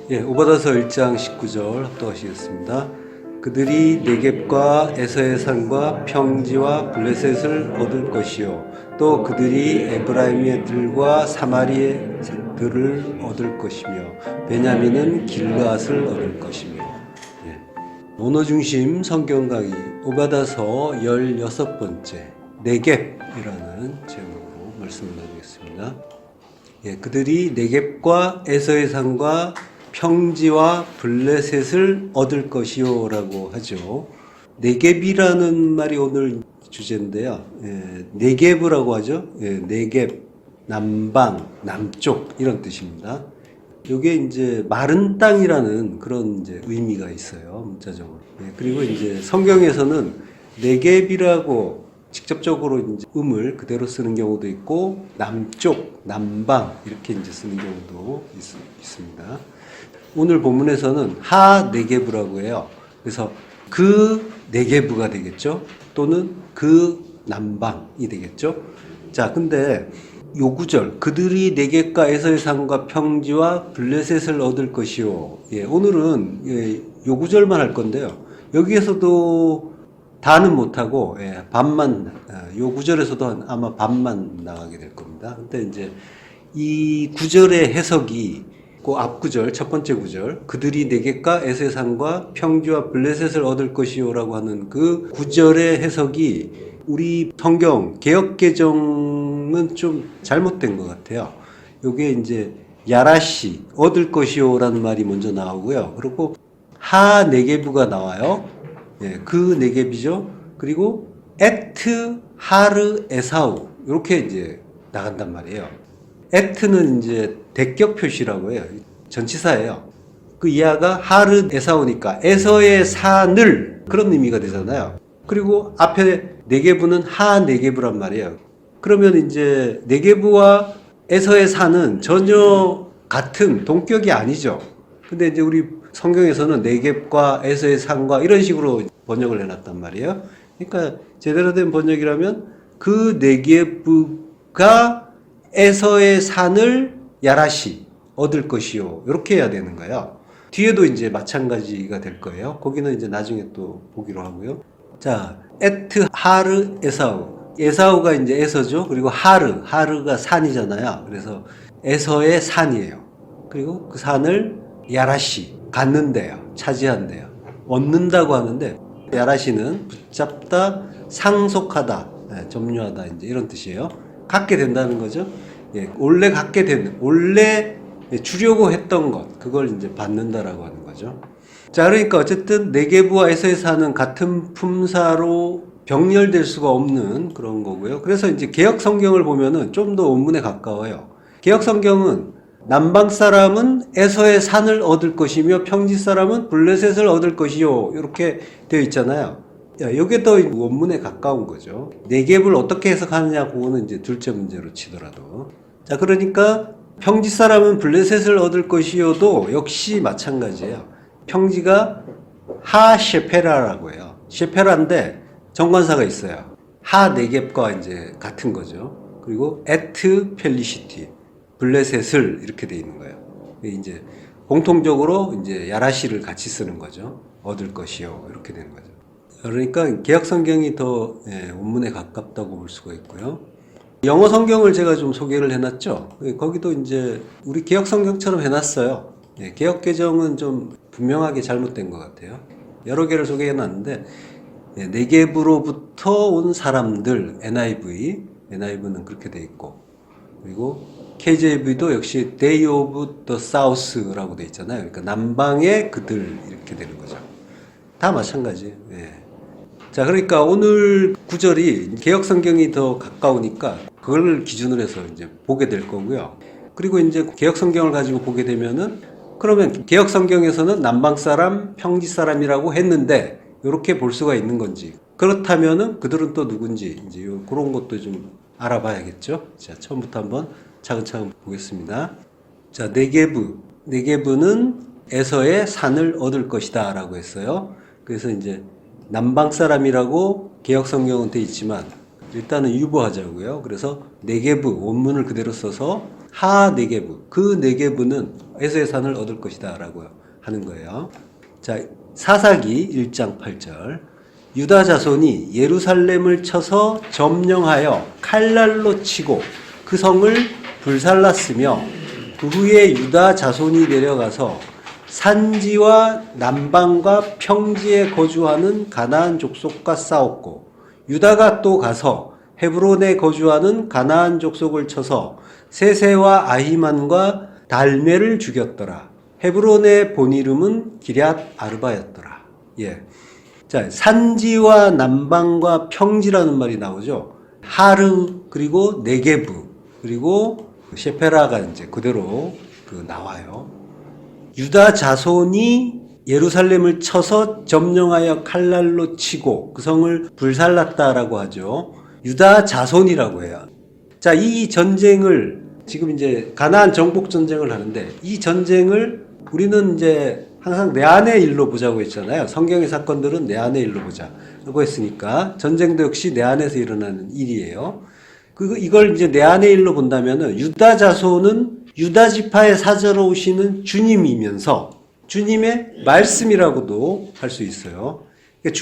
오바다서 1장 19절 합독하시겠습니다. 그들이 네겝과 에서의 산과 평지와 블레셋을 얻을 것이요 또 그들이 에브라임의 들과 사마리의 들을 얻을 것이며 베냐민은 길르앗을 얻을 것이며. 모노 중심 성경 강의 오바다서 16번째 네겝이라는 제목으로 말씀을 나누겠습니다. 그들이 네겝과 에서의 산과 평지와 블레셋을 얻을 것이요 라고 하죠. 네겝이라는 말이 오늘 주제인데요. 네겝이라고 하죠. 네겝, 남방, 남쪽 이런 뜻입니다. 이게 이제 마른 땅이라는 그런 이제 의미가 있어요. 문자적으로. 그리고 이제 성경에서는 네겝이라고 직접적으로 이제 음을 그대로 쓰는 경우도 있고 남쪽, 남방 이렇게 이제 쓰는 경우도 있습니다. 오늘 본문에서는 하 네겝이라고 해요. 그래서 그 네겝가 되겠죠. 또는 그 남방이 되겠죠. 자, 근데 요 구절 그들이 네겝과 에서의 산과 평지와 블레셋을 얻을 것이요. 오늘은 요 구절만 할 건데요. 여기에서도 다는 못하고 반만, 요 구절에서도 아마 반만 나가게 될 겁니다. 근데 이제 이 구절의 해석이 그 앞 구절, 첫 번째 구절 그들이 네겝과 에서의 산과 평지와 블레셋을 얻을 것이요라고 하는 그 구절의 해석이 우리 성경 개역개정은 좀 잘못된 것 같아요. 요게 이제 야라시 얻을 것이요라는 말이 먼저 나오고요. 그리고 하 네겝가 나와요. 그 네겝이죠. 그리고 에트 하르 에사우 이렇게 이제 나간단 말이에요. 에트는 이제 대격 표시라고 해요. 전치사예요. 그 이하가 하르 에사우니까 에서의 산을 그런 의미가 되잖아요. 그리고 앞에 네겝은 하 네겝이란 말이에요. 그러면 이제 네겝과 에서의 산은 전혀 같은 동격이 아니죠. 근데 이제 우리 성경에서는 네겝과 에서의 산과 이런 식으로 번역을 해놨단 말이에요. 그러니까 제대로 된 번역이라면 그 네겝가 에서의 산을 야라시 얻을 것이요. 이렇게 해야 되는 거예요. 뒤에도 이제 마찬가지가 될 거예요. 거기는 이제 나중에 또 보기로 하고요. 자, 에트 하르 에사우. 에사우가 이제 에서죠. 그리고 하르가 산이잖아요. 그래서 에서의 산이에요. 그리고 그 산을 야라시 갖는데요. 차지한대요. 얻는다고 하는데 야라시는 붙잡다, 상속하다, 점유하다 이제 이런 뜻이에요. 갖게 된다는 거죠. 원래 갖게 되는, 원래 주려고 했던 것, 그걸 이제 받는다라고 하는 거죠. 자, 그러니까 어쨌든 네겝과 에서의 산은 같은 품사로 병렬될 수가 없는 그런 거고요. 그래서 이제 개역 성경을 보면은 좀 더 원문에 가까워요. 개역 성경은 남방 사람은 에서의 산을 얻을 것이며 평지 사람은 블레셋을 얻을 것이요. 이렇게 되어 있잖아요. 이게 더 원문에 가까운 거죠. 네겝을 어떻게 해석하느냐, 그거는 이제 둘째 문제로 치더라도. 자, 그러니까 평지 사람은 블레셋을 얻을 것이요도 역시 마찬가지예요. 평지가 하 셰페라라고 해요. 셰페라인데 정관사가 있어요. 하 네겝과 이제 같은 거죠. 그리고 에트 펠리시티 블레셋을 이렇게 돼 있는 거예요. 이제 공통적으로 이제 야라시를 같이 쓰는 거죠. 얻을 것이요. 이렇게 되는 거죠. 그러니까 개역 성경이 더 원문에 가깝다고 볼 수가 있고요. 영어 성경을 제가 좀 소개를 해놨죠. 거기도 이제 우리 개역 성경처럼 해놨어요. 개역 개정은 좀 분명하게 잘못된 것 같아요. 여러 개를 소개해놨는데 네겝으로부터 온 사람들 NIV는 그렇게 돼 있고, 그리고 KJV도 역시 They of the South라고 돼 있잖아요. 그러니까 남방의 그들 이렇게 되는 거죠. 다 마찬가지예요. 자, 그러니까 오늘 구절이 개역 성경이 더 가까우니까 그걸 기준으로 해서 이제 보게 될 거고요. 그리고 이제 개역 성경을 가지고 보게 되면은 그러면 개역 성경에서는 남방 사람, 평지 사람이라고 했는데 이렇게 볼 수가 있는 건지, 그렇다면은 그들은 또 누군지 이제 그런 것도 좀 알아봐야겠죠. 자, 처음부터 한번 차근차근 보겠습니다. 자, 네겝은 에서의 산을 얻을 것이다 라고 했어요. 그래서 이제 남방 사람이라고 개역 성경은 돼 있지만 일단은 유보하자고요. 그래서 네겝 원문을 그대로 써서 하 네게부, 그 네게부는 에서의 산을 얻을 것이다 라고 하는 거예요. 자, 사사기 1장 8절. 유다 자손이 예루살렘을 쳐서 점령하여 칼날로 치고 그 성을 불살랐으며 그 후에 유다 자손이 내려가서 산지와 남방과 평지에 거주하는 가나안 족속과 싸웠고 유다가 또 가서 헤브론에 거주하는 가나안 족속을 쳐서 세세와 아히만과 달메를 죽였더라. 헤브론의 본 이름은 기럇 아르바였더라. 예. 자, 산지와 남방과 평지라는 말이 나오죠. 하르, 그리고 네게브, 그리고 셰페라가 이제 그대로 나와요. 유다 자손이 예루살렘을 쳐서 점령하여 칼날로 치고 그 성을 불살랐다라고 하죠. 유다 자손이라고 해요. 자, 이 전쟁을 지금 이제 가나안 정복 전쟁을 하는데 이 전쟁을 우리는 이제 항상 내 안의 일로 보자고 했잖아요. 성경의 사건들은 내 안의 일로 보자고 했으니까 전쟁도 역시 내 안에서 일어나는 일이에요. 이걸 이제 내 안의 일로 본다면은 유다 자손은 유다 지파의 사자로 오시는 주님이면서 주님의 말씀이라고도 할 수 있어요. 그러니까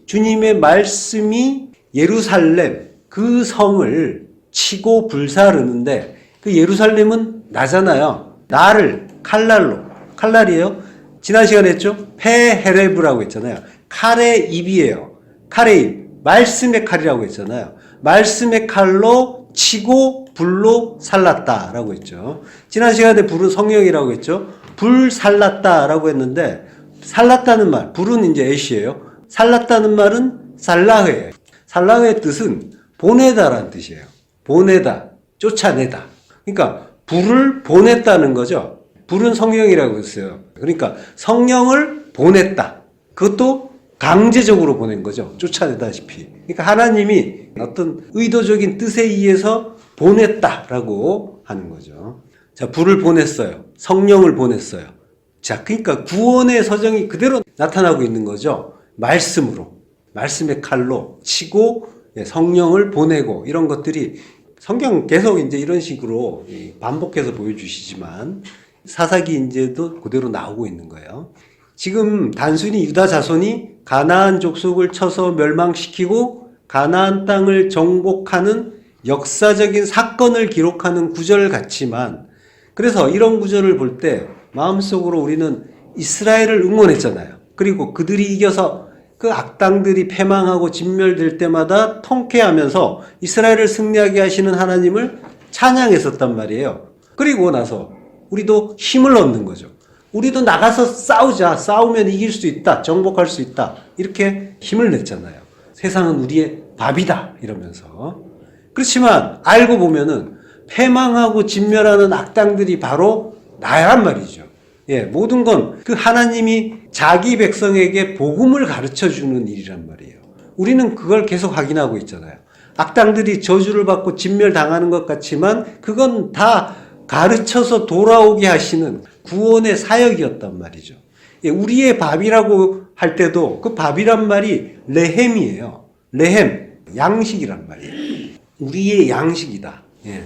주님의 말씀이 예루살렘 그 성을 치고 불사르는데 그 예루살렘은 나잖아요. 나를 칼날이에요. 지난 시간에 했죠? 페헤레브라고 했잖아요. 칼의 입이에요. 칼의 입. 말씀의 칼이라고 했잖아요. 말씀의 칼로 치고 불로 살랐다라고 했죠. 지난 시간에 불은 성령이라고 했죠. 불 살랐다라고 했는데 살랐다는 말, 불은 이제 애시예요. 살랐다는 말은 살라흐예요. 살라흐의 뜻은 보내다라는 뜻이에요. 보내다, 쫓아내다. 그러니까 불을 보냈다는 거죠. 불은 성령이라고 했어요. 그러니까 성령을 보냈다. 그것도 강제적으로 보낸 거죠. 쫓아내다시피. 그러니까 하나님이 어떤 의도적인 뜻에 의해서 보냈다라고 하는 거죠. 자, 불을 보냈어요. 성령을 보냈어요. 자, 그러니까 구원의 서정이 그대로 나타나고 있는 거죠. 말씀으로. 말씀의 칼로 치고 성령을 보내고 이런 것들이 성경 계속 이제 이런 식으로 반복해서 보여주시지만 사사기 이제도 그대로 나오고 있는 거예요. 지금 단순히 유다 자손이 가나안 족속을 쳐서 멸망시키고 가나안 땅을 정복하는 역사적인 사건을 기록하는 구절 같지만 그래서 이런 구절을 볼 때 마음속으로 우리는 이스라엘을 응원했잖아요. 그리고 그들이 이겨서 그 악당들이 패망하고 진멸될 때마다 통쾌하면서 이스라엘을 승리하게 하시는 하나님을 찬양했었단 말이에요. 그리고 나서 우리도 힘을 얻는 거죠. 우리도 나가서 싸우자. 싸우면 이길 수 있다. 정복할 수 있다. 이렇게 힘을 냈잖아요. 세상은 우리의 밥이다. 이러면서. 그렇지만 알고 보면은 패망하고 진멸하는 악당들이 바로 나란 말이죠. 예, 모든 건 그 하나님이 자기 백성에게 복음을 가르쳐 주는 일이란 말이에요. 우리는 그걸 계속 확인하고 있잖아요. 악당들이 저주를 받고 진멸당하는 것 같지만 그건 다 가르쳐서 돌아오게 하시는 구원의 사역이었단 말이죠. 예, 우리의 밥이라고 할 때도 그 밥이란 말이 레헴이에요. 레헴, 양식이란 말이에요. 우리의 양식이다. 예.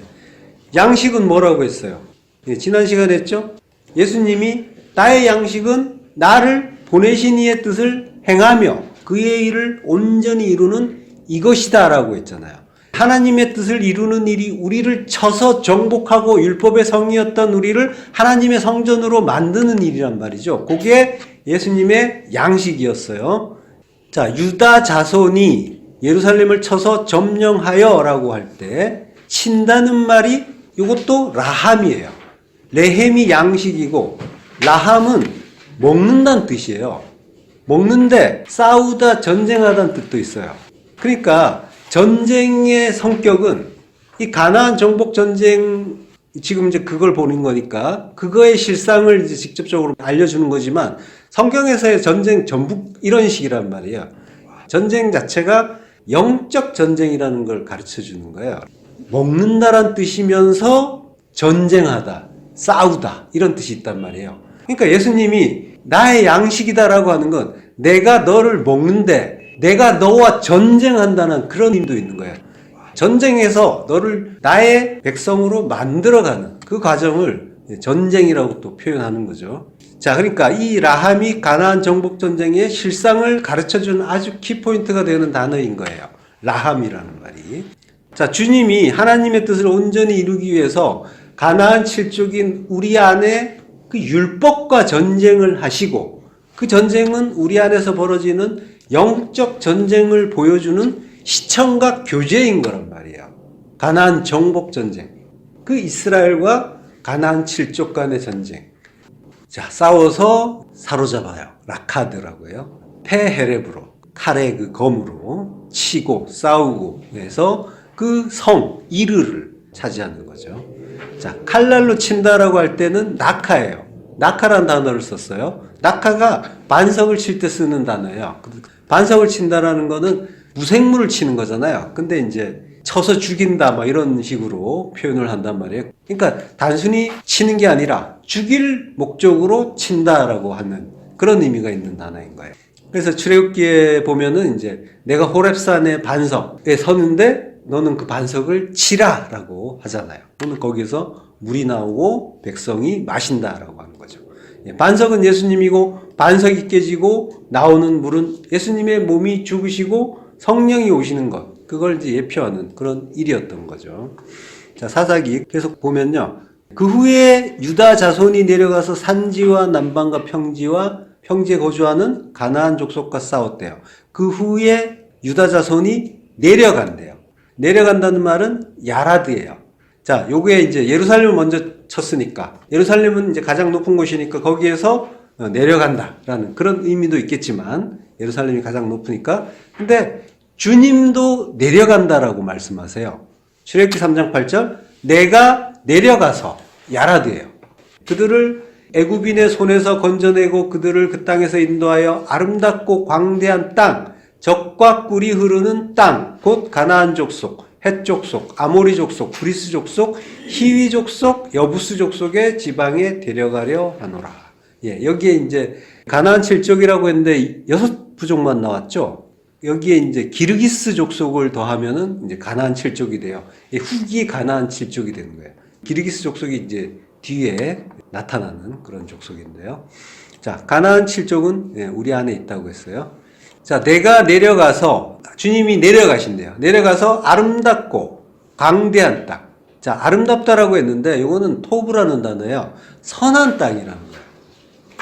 양식은 뭐라고 했어요? 예, 지난 시간에 했죠? 예수님이 나의 양식은 나를 보내신 이의 뜻을 행하며 그의 일을 온전히 이루는 이것이다 라고 했잖아요. 하나님의 뜻을 이루는 일이 우리를 쳐서 정복하고 율법의 성이었던 우리를 하나님의 성전으로 만드는 일이란 말이죠. 그게 예수님의 양식이었어요. 자, 유다 자손이 예루살렘을 쳐서 점령하여 라고 할 때 친다는 말이 이것도 라함이에요. 레헴이 양식이고 라함은 먹는다는 뜻이에요. 먹는데 싸우다 전쟁하다는 뜻도 있어요. 그러니까 전쟁의 성격은 이 가나안 정복 전쟁 지금 이제 그걸 보는 거니까 그거의 실상을 이제 직접적으로 알려주는 거지만 성경에서의 전쟁 전북 이런 식이란 말이에요. 전쟁 자체가 영적 전쟁이라는 걸 가르쳐 주는 거예요. 먹는다란 뜻이면서 전쟁하다, 싸우다 이런 뜻이 있단 말이에요. 그러니까 예수님이 나의 양식이다라고 하는 건 내가 너를 먹는데 내가 너와 전쟁한다는 그런 의미도 있는 거예요. 전쟁에서 너를 나의 백성으로 만들어가는 그 과정을 전쟁이라고 또 표현하는 거죠. 자, 그러니까 이 라함이 가나안 정복 전쟁의 실상을 가르쳐주는 아주 키포인트가 되는 단어인 거예요. 라함이라는 말이. 자, 주님이 하나님의 뜻을 온전히 이루기 위해서 가나안 7족인 우리 안에 그 율법과 전쟁을 하시고, 그 전쟁은 우리 안에서 벌어지는 영적 전쟁을 보여주는 시청각 교제인 거란 말이에요. 가나안 정복 전쟁. 그 이스라엘과 가나안 7족 간의 전쟁. 자, 싸워서 사로잡아요. 라카드라고요. 페헤렙으로, 칼의 그 검으로 치고 싸우고 해서 그 성, 이르를 차지하는 거죠. 자, 칼날로 친다라고 할 때는 낙하예요. 낙하라는 단어를 썼어요. 낙하가 반석을 칠 때 쓰는 단어예요. 반석을 친다라는 거는 무생물을 치는 거잖아요. 근데 이제 쳐서 죽인다 막 이런 식으로 표현을 한단 말이에요. 그러니까 단순히 치는 게 아니라 죽일 목적으로 친다라고 하는 그런 의미가 있는 단어인 거예요. 그래서 출애굽기에 보면은 이제 내가 호렙산의 반석에 서는데 너는 그 반석을 치라라고 하잖아요. 그러면 거기서 물이 나오고 백성이 마신다라고 하는 거죠. 반석은 예수님이고 반석이 깨지고 나오는 물은 예수님의 몸이 죽으시고 성령이 오시는 것, 그걸 이제 예표하는 그런 일이었던 거죠. 자, 사사기 계속 보면요. 그 후에 유다 자손이 내려가서 산지와 남방과 평지에 거주하는 가나안 족속과 싸웠대요. 그 후에 유다 자손이 내려간대요. 내려간다는 말은 야라드예요. 자, 요게 이제 예루살렘을 먼저 쳤으니까, 예루살렘은 이제 가장 높은 곳이니까 거기에서 내려간다라는 그런 의미도 있겠지만, 예루살렘이 가장 높으니까. 근데 주님도 내려간다라고 말씀하세요. 출애굽기 3장 8절, 내가 내려가서, 야라드예요. 그들을 애굽인의 손에서 건져내고 그들을 그 땅에서 인도하여 아름답고 광대한 땅, 젖과 꿀이 흐르는 땅, 곧 가나안 족속, 헷 족속, 아모리 족속, 브리스 족속, 히위 족속, 여부스 족속의 지방에 데려가려 하노라. 예, 여기에 이제 가나안 7족이라고 했는데 6부족만 나왔죠. 여기에 이제 기르기스 족속을 더하면은 이제 가나안 7족이 돼요. 후기 가나안 7족이 되는 거예요. 기르기스 족속이 이제 뒤에 나타나는 그런 족속인데요. 자, 가나안 7족은 우리 안에 있다고 했어요. 자, 내가 내려가서, 주님이 내려가신대요. 내려가서 아름답고 광대한 땅. 자, 아름답다라고 했는데 이거는 토브라는 단어예요. 선한 땅이라는 거예요.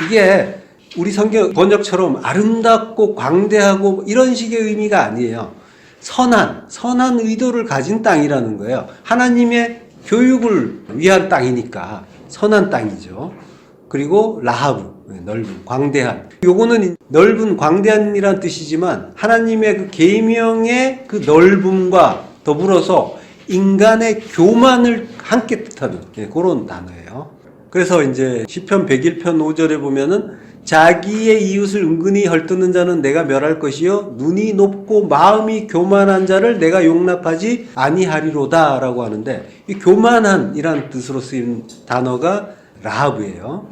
이게 우리 성경 번역처럼 아름답고 광대하고 이런 식의 의미가 아니에요. 선한 의도를 가진 땅이라는 거예요. 하나님의 교육을 위한 땅이니까 선한 땅이죠. 그리고 라하브, 넓은, 광대한. 요거는 넓은, 광대한이란 뜻이지만 하나님의 그 계명의 그 넓음과 더불어서 인간의 교만을 함께 뜻하는 그런 단어예요. 그래서 이제 시편 101편 5절에 보면은 자기의 이웃을 은근히 헐뜯는 자는 내가 멸할 것이요 눈이 높고 마음이 교만한 자를 내가 용납하지 아니하리로다 라고 하는데, 이 교만한이라는 뜻으로 쓰인 단어가 라하브예요.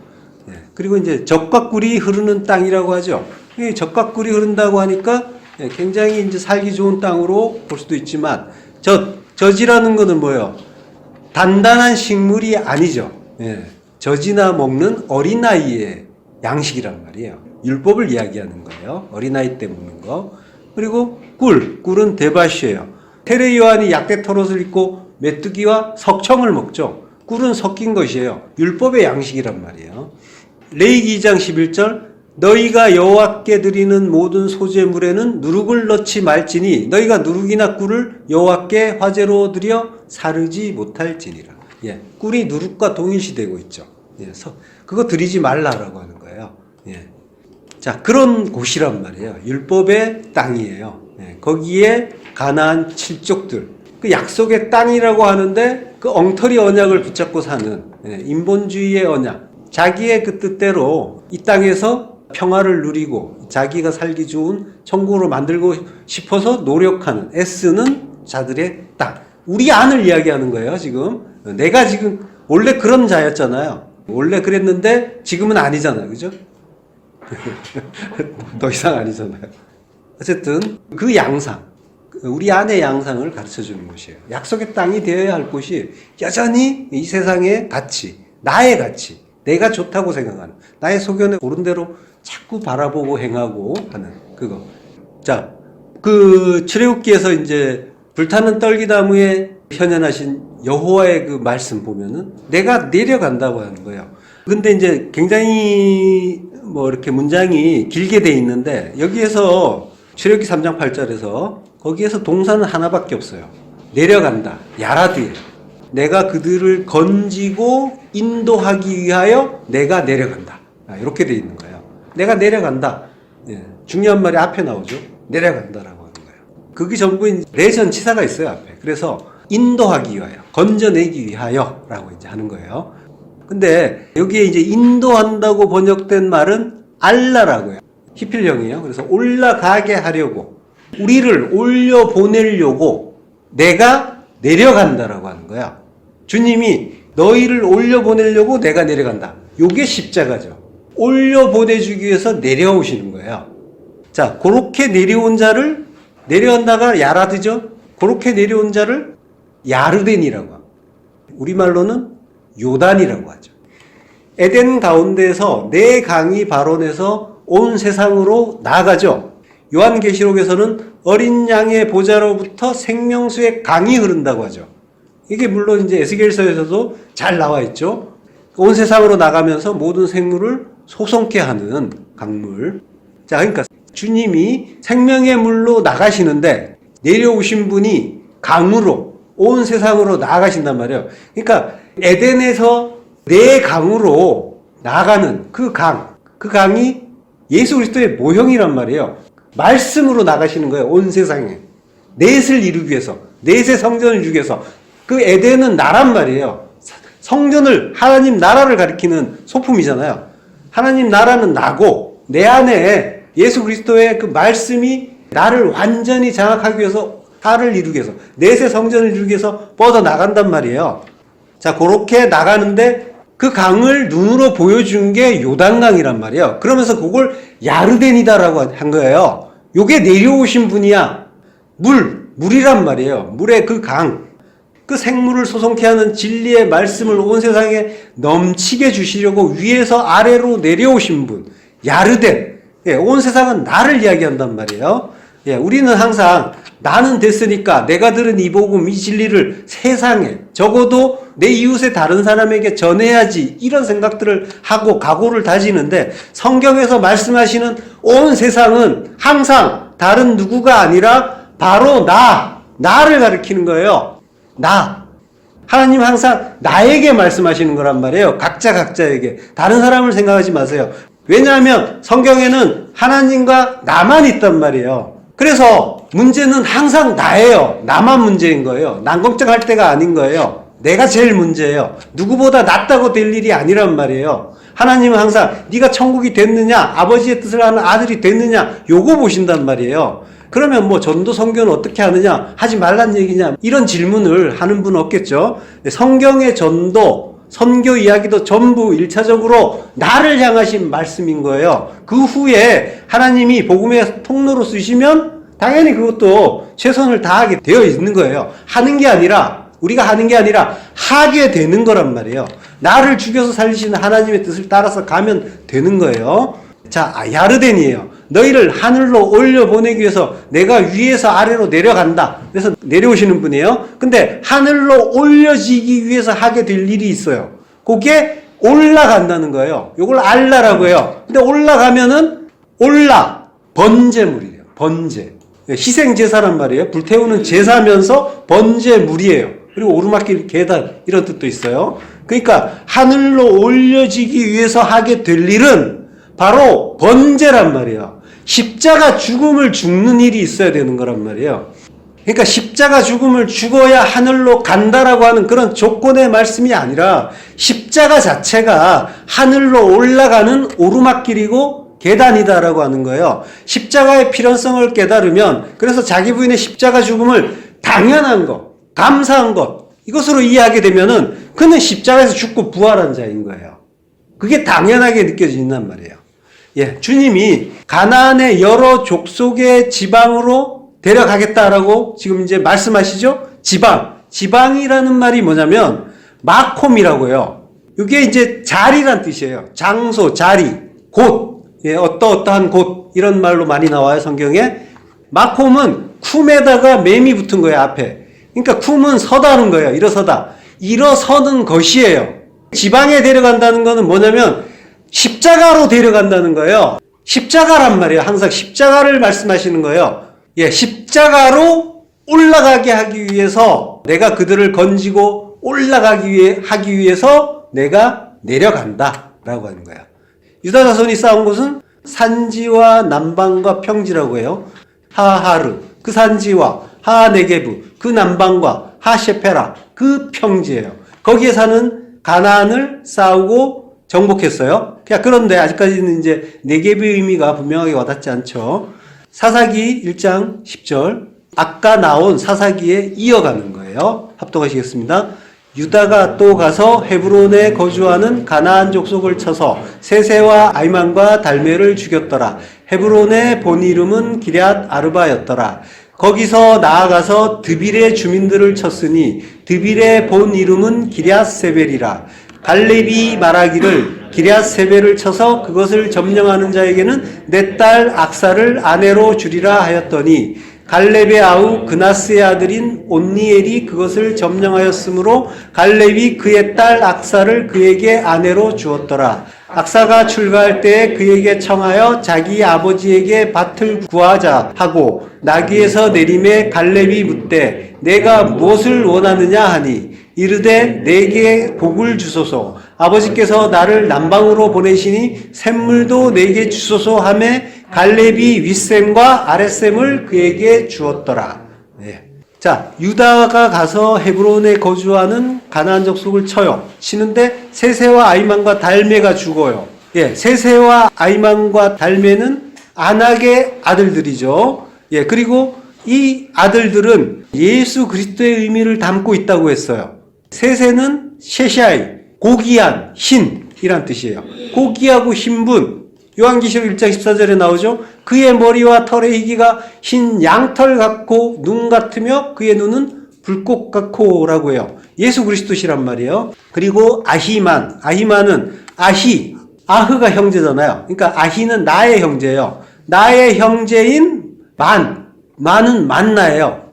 그리고 이제 젖과 꿀이 흐르는 땅이라고 하죠. 이 젖과 꿀이 흐른다고 하니까 굉장히 이제 살기 좋은 땅으로 볼 수도 있지만, 젖이라는 거는 뭐예요? 단단한 식물이 아니죠. 젖이나 먹는 어린아이의 양식이란 말이에요. 율법을 이야기하는 거예요. 어린아이 때 먹는 거. 그리고 꿀은 데바시예요. 테레 요한이 약대 털옷을 입고 메뚜기와 석청을 먹죠. 꿀은 섞인 것이에요. 율법의 양식이란 말이에요. 레위기 2장 11절, 너희가 여호와께 드리는 모든 소제물에는 누룩을 넣지 말지니 너희가 누룩이나 꿀을 여호와께 화제로 드려 사르지 못할지니라. 꿀이 누룩과 동일시되고 있죠. 그거 드리지 말라라고 하는 거예요. 자, 그런 곳이란 말이에요. 율법의 땅이에요. 거기에 가나안 7족들, 그 약속의 땅이라고 하는데 그 엉터리 언약을 붙잡고 사는 인본주의의 언약, 자기의 그 뜻대로 이 땅에서 평화를 누리고 자기가 살기 좋은 천국으로 만들고 싶어서 노력하는, 애쓰는 자들의 땅. 우리 안을 이야기하는 거예요, 지금. 내가 지금 원래 그런 자였잖아요. 원래 그랬는데 지금은 아니잖아요. 그죠? 더 이상 아니잖아요. 어쨌든 그 양상, 우리 안의 양상을 가르쳐 주는 곳이에요. 약속의 땅이 되어야 할 곳이 여전히 이 세상의 가치, 나의 가치, 내가 좋다고 생각하는, 나의 소견에 옳은 대로 자꾸 바라보고 행하고 하는 그거. 자, 그 출애굽기에서 이제 불타는 떨기나무에 현현하신 여호와의 그 말씀 보면은 내가 내려간다고 하는 거예요. 근데 이제 굉장히 뭐 이렇게 문장이 길게 돼 있는데 여기에서 출애굽기 3장 8절에서 거기에서 동사는 하나밖에 없어요. 내려간다. 야라드예요. 내가 그들을 건지고 인도하기 위하여 내가 내려간다. 이렇게 돼 있는 거예요. 내가 내려간다. 예, 중요한 말이 앞에 나오죠. 내려간다라고 하는 거예요. 그게 전부 레전치사가 있어요, 앞에. 그래서 인도하기 위하여, 건져내기 위하여라고 이제 하는 거예요. 근데 여기에 이제 인도한다고 번역된 말은 알라라고요. 히필형이에요. 그래서 올라가게 하려고, 우리를 올려 보내려고 내가 내려간다라고 하는 거야. 주님이 너희를 올려 보내려고 내가 내려간다. 요게 십자가죠. 올려 보내주기 위해서 내려오시는 거예요. 자, 그렇게 내려온 자를, 내려온다가 야라드죠. 그렇게 내려온 자를 야르덴이라고 합니다. 우리말로는 요단이라고 하죠. 에덴 가운데에서 네 강이 발원해서 온 세상으로 나아가죠. 요한계시록에서는 어린 양의 보좌로부터 생명수의 강이 흐른다고 하죠. 이게 물론 이제 에스겔서에서도 잘 나와 있죠. 온 세상으로 나가면서 모든 생물을 소송케 하는 강물. 자, 그러니까 주님이 생명의 물로 나가시는데 내려오신 분이 강으로 온 세상으로 나아가신단 말이에요. 그러니까 에덴에서 네 강으로 나가는 그 강이 예수 그리스도의 모형이란 말이에요. 말씀으로 나가시는 거예요. 온 세상에. 넷을 이루기 위해서. 넷의 성전을 이루기 위해서. 그 에덴은 나란 말이에요. 성전을, 하나님 나라를 가리키는 소품이잖아요. 하나님 나라는 나고 내 안에 예수 그리스도의 그 말씀이 나를 완전히 장악하기 위해서 하를 이루기 위해서 넷의 성전을 이루기 위해서 뻗어나간단 말이에요. 자, 그렇게 나가는데 그 강을 눈으로 보여준 게 요단강이란 말이에요. 그러면서 그걸 야르덴이다라고 한 거예요. 요게 내려오신 분이야. 물이란 말이에요. 물의 그 강. 그 생물을 소송케 하는 진리의 말씀을 온 세상에 넘치게 주시려고 위에서 아래로 내려오신 분. 야르덴. 예, 온 세상은 나를 이야기한단 말이에요. 예, 우리는 항상 나는 됐으니까 내가 들은 이 복음, 이 진리를 세상에 적어도 내 이웃의 다른 사람에게 전해야지 이런 생각들을 하고 각오를 다지는데 성경에서 말씀하시는 온 세상은 항상 다른 누구가 아니라 바로 나를 가리키는 거예요. 하나님 항상 나에게 말씀하시는 거란 말이에요. 각자에게. 다른 사람을 생각하지 마세요. 왜냐하면 성경에는 하나님과 나만 있단 말이에요. 그래서 문제는 항상 나예요. 나만 문제인 거예요. 난 걱정할 때가 아닌 거예요. 내가 제일 문제예요. 누구보다 낫다고 될 일이 아니란 말이에요. 하나님은 항상 네가 천국이 됐느냐, 아버지의 뜻을 하는 아들이 됐느냐, 요거 보신단 말이에요. 그러면 뭐 전도 선교는 어떻게 하느냐, 하지 말란 얘기냐, 이런 질문을 하는 분은 없겠죠. 성경의 전도, 선교 이야기도 전부 1차적으로 나를 향하신 말씀인 거예요. 그 후에 하나님이 복음의 통로로 쓰시면 당연히 그것도 최선을 다하게 되어 있는 거예요. 우리가 하는 게 아니라 하게 되는 거란 말이에요. 나를 죽여서 살리시는 하나님의 뜻을 따라서 가면 되는 거예요. 자, 야르덴이에요. 너희를 하늘로 올려보내기 위해서 내가 위에서 아래로 내려간다. 그래서 내려오시는 분이에요. 근데 하늘로 올려지기 위해서 하게 될 일이 있어요. 그게 올라간다는 거예요. 이걸 알라라고 해요. 근데 올라가면은 번제물이에요. 번제. 희생제사란 말이에요. 불태우는 제사면서 번제물이에요. 그리고 오르막길 계단 이런 뜻도 있어요. 그러니까 하늘로 올려지기 위해서 하게 될 일은 바로 번제란 말이에요. 십자가 죽음을 죽는 일이 있어야 되는 거란 말이에요. 그러니까 십자가 죽음을 죽어야 하늘로 간다라고 하는 그런 조건의 말씀이 아니라 십자가 자체가 하늘로 올라가는 오르막길이고 계단이다라고 하는 거예요. 십자가의 필연성을 깨달으면 그래서 자기 부인의 십자가 죽음을 당연한 것, 감사한 것 이것으로 이해하게 되면은 그는 십자가에서 죽고 부활한 자인 거예요. 그게 당연하게 느껴진단 말이에요. 예, 주님이 가나안의 여러 족속의 지방으로 데려가겠다라고 지금 이제 말씀하시죠? 지방이라는 말이 뭐냐면 마콤이라고요. 이게 이제 자리란 뜻이에요. 장소, 자리, 곳, 어떠한 곳 이런 말로 많이 나와요, 성경에. 마콤은 쿰에다가 맴이 붙은 거예요, 앞에. 그러니까 쿰은 서다는 거예요. 일어서다. 일어서는 것이에요. 지방에 데려간다는 거는 뭐냐면 십자가로 데려간다는 거예요. 십자가란 말이에요. 항상 십자가를 말씀하시는 거예요. 십자가로 올라가게 하기 위해서 내가 그들을 건지고 하기 위해서 내가 내려간다 라고 하는 거예요. 유다 자손이 싸운 곳은 산지와 남방과 평지라고 해요. 하하르 그 산지와 하네게브 그 남방과 하셰페라 그 평지예요. 거기에 사는 가나안을 싸우고 정복했어요. 그런데 아직까지는 이제 네겝의 의미가 분명하게 와닿지 않죠. 사사기 1장 10절 아까 나온 사사기에 이어가는 거예요. 합독하시겠습니다. 유다가 또 가서 헤브론에 거주하는 가나안 족속을 쳐서 세세와 아이만과 달메를 죽였더라. 헤브론의 본 이름은 기럇 아르바였더라. 거기서 나아가서 드빌의 주민들을 쳤으니 드빌의 본 이름은 기럇 세벨이라. 갈렙이 말하기를 기럇 세벨을 쳐서 그것을 점령하는 자에게는 내 딸 악사를 아내로 주리라 하였더니 갈렙의 아우 그나스의 아들인 온니엘이 그것을 점령하였으므로 갈렙이 그의 딸 악사를 그에게 아내로 주었더라. 악사가 출가할 때에 그에게 청하여 자기 아버지에게 밭을 구하자 하고 나귀에서 내림에 갈렙이 묻되 내가 무엇을 원하느냐 하니 이르되 내게 복을 주소서. 아버지께서 나를 남방으로 보내시니 샘물도 내게 주소서 하매 갈렙이 윗샘과 아랫샘을 그에게 주었더라. 자, 유다가 가서 헤브론에 거주하는 가나안 족속을 쳐요. 치는데 세세와 아이만과 달메가 죽어요. 세세와 아이만과 달메는 아낙의 아들들이죠. 그리고 이 아들들은 예수 그리스도의 의미를 담고 있다고 했어요. 세세는 셰샤이, 고귀한, 흰이란 뜻이에요. 고귀하고 흰분. 요한계시록 1장 14절에 나오죠. 그의 머리와 털의 희기가 흰 양털 같고 눈 같으며 그의 눈은 불꽃 같고 라고 해요. 예수 그리스도시란 말이에요. 그리고 아히만은 아흐가 형제잖아요. 그러니까 아히는 나의 형제예요. 나의 형제인 만은 만나예요.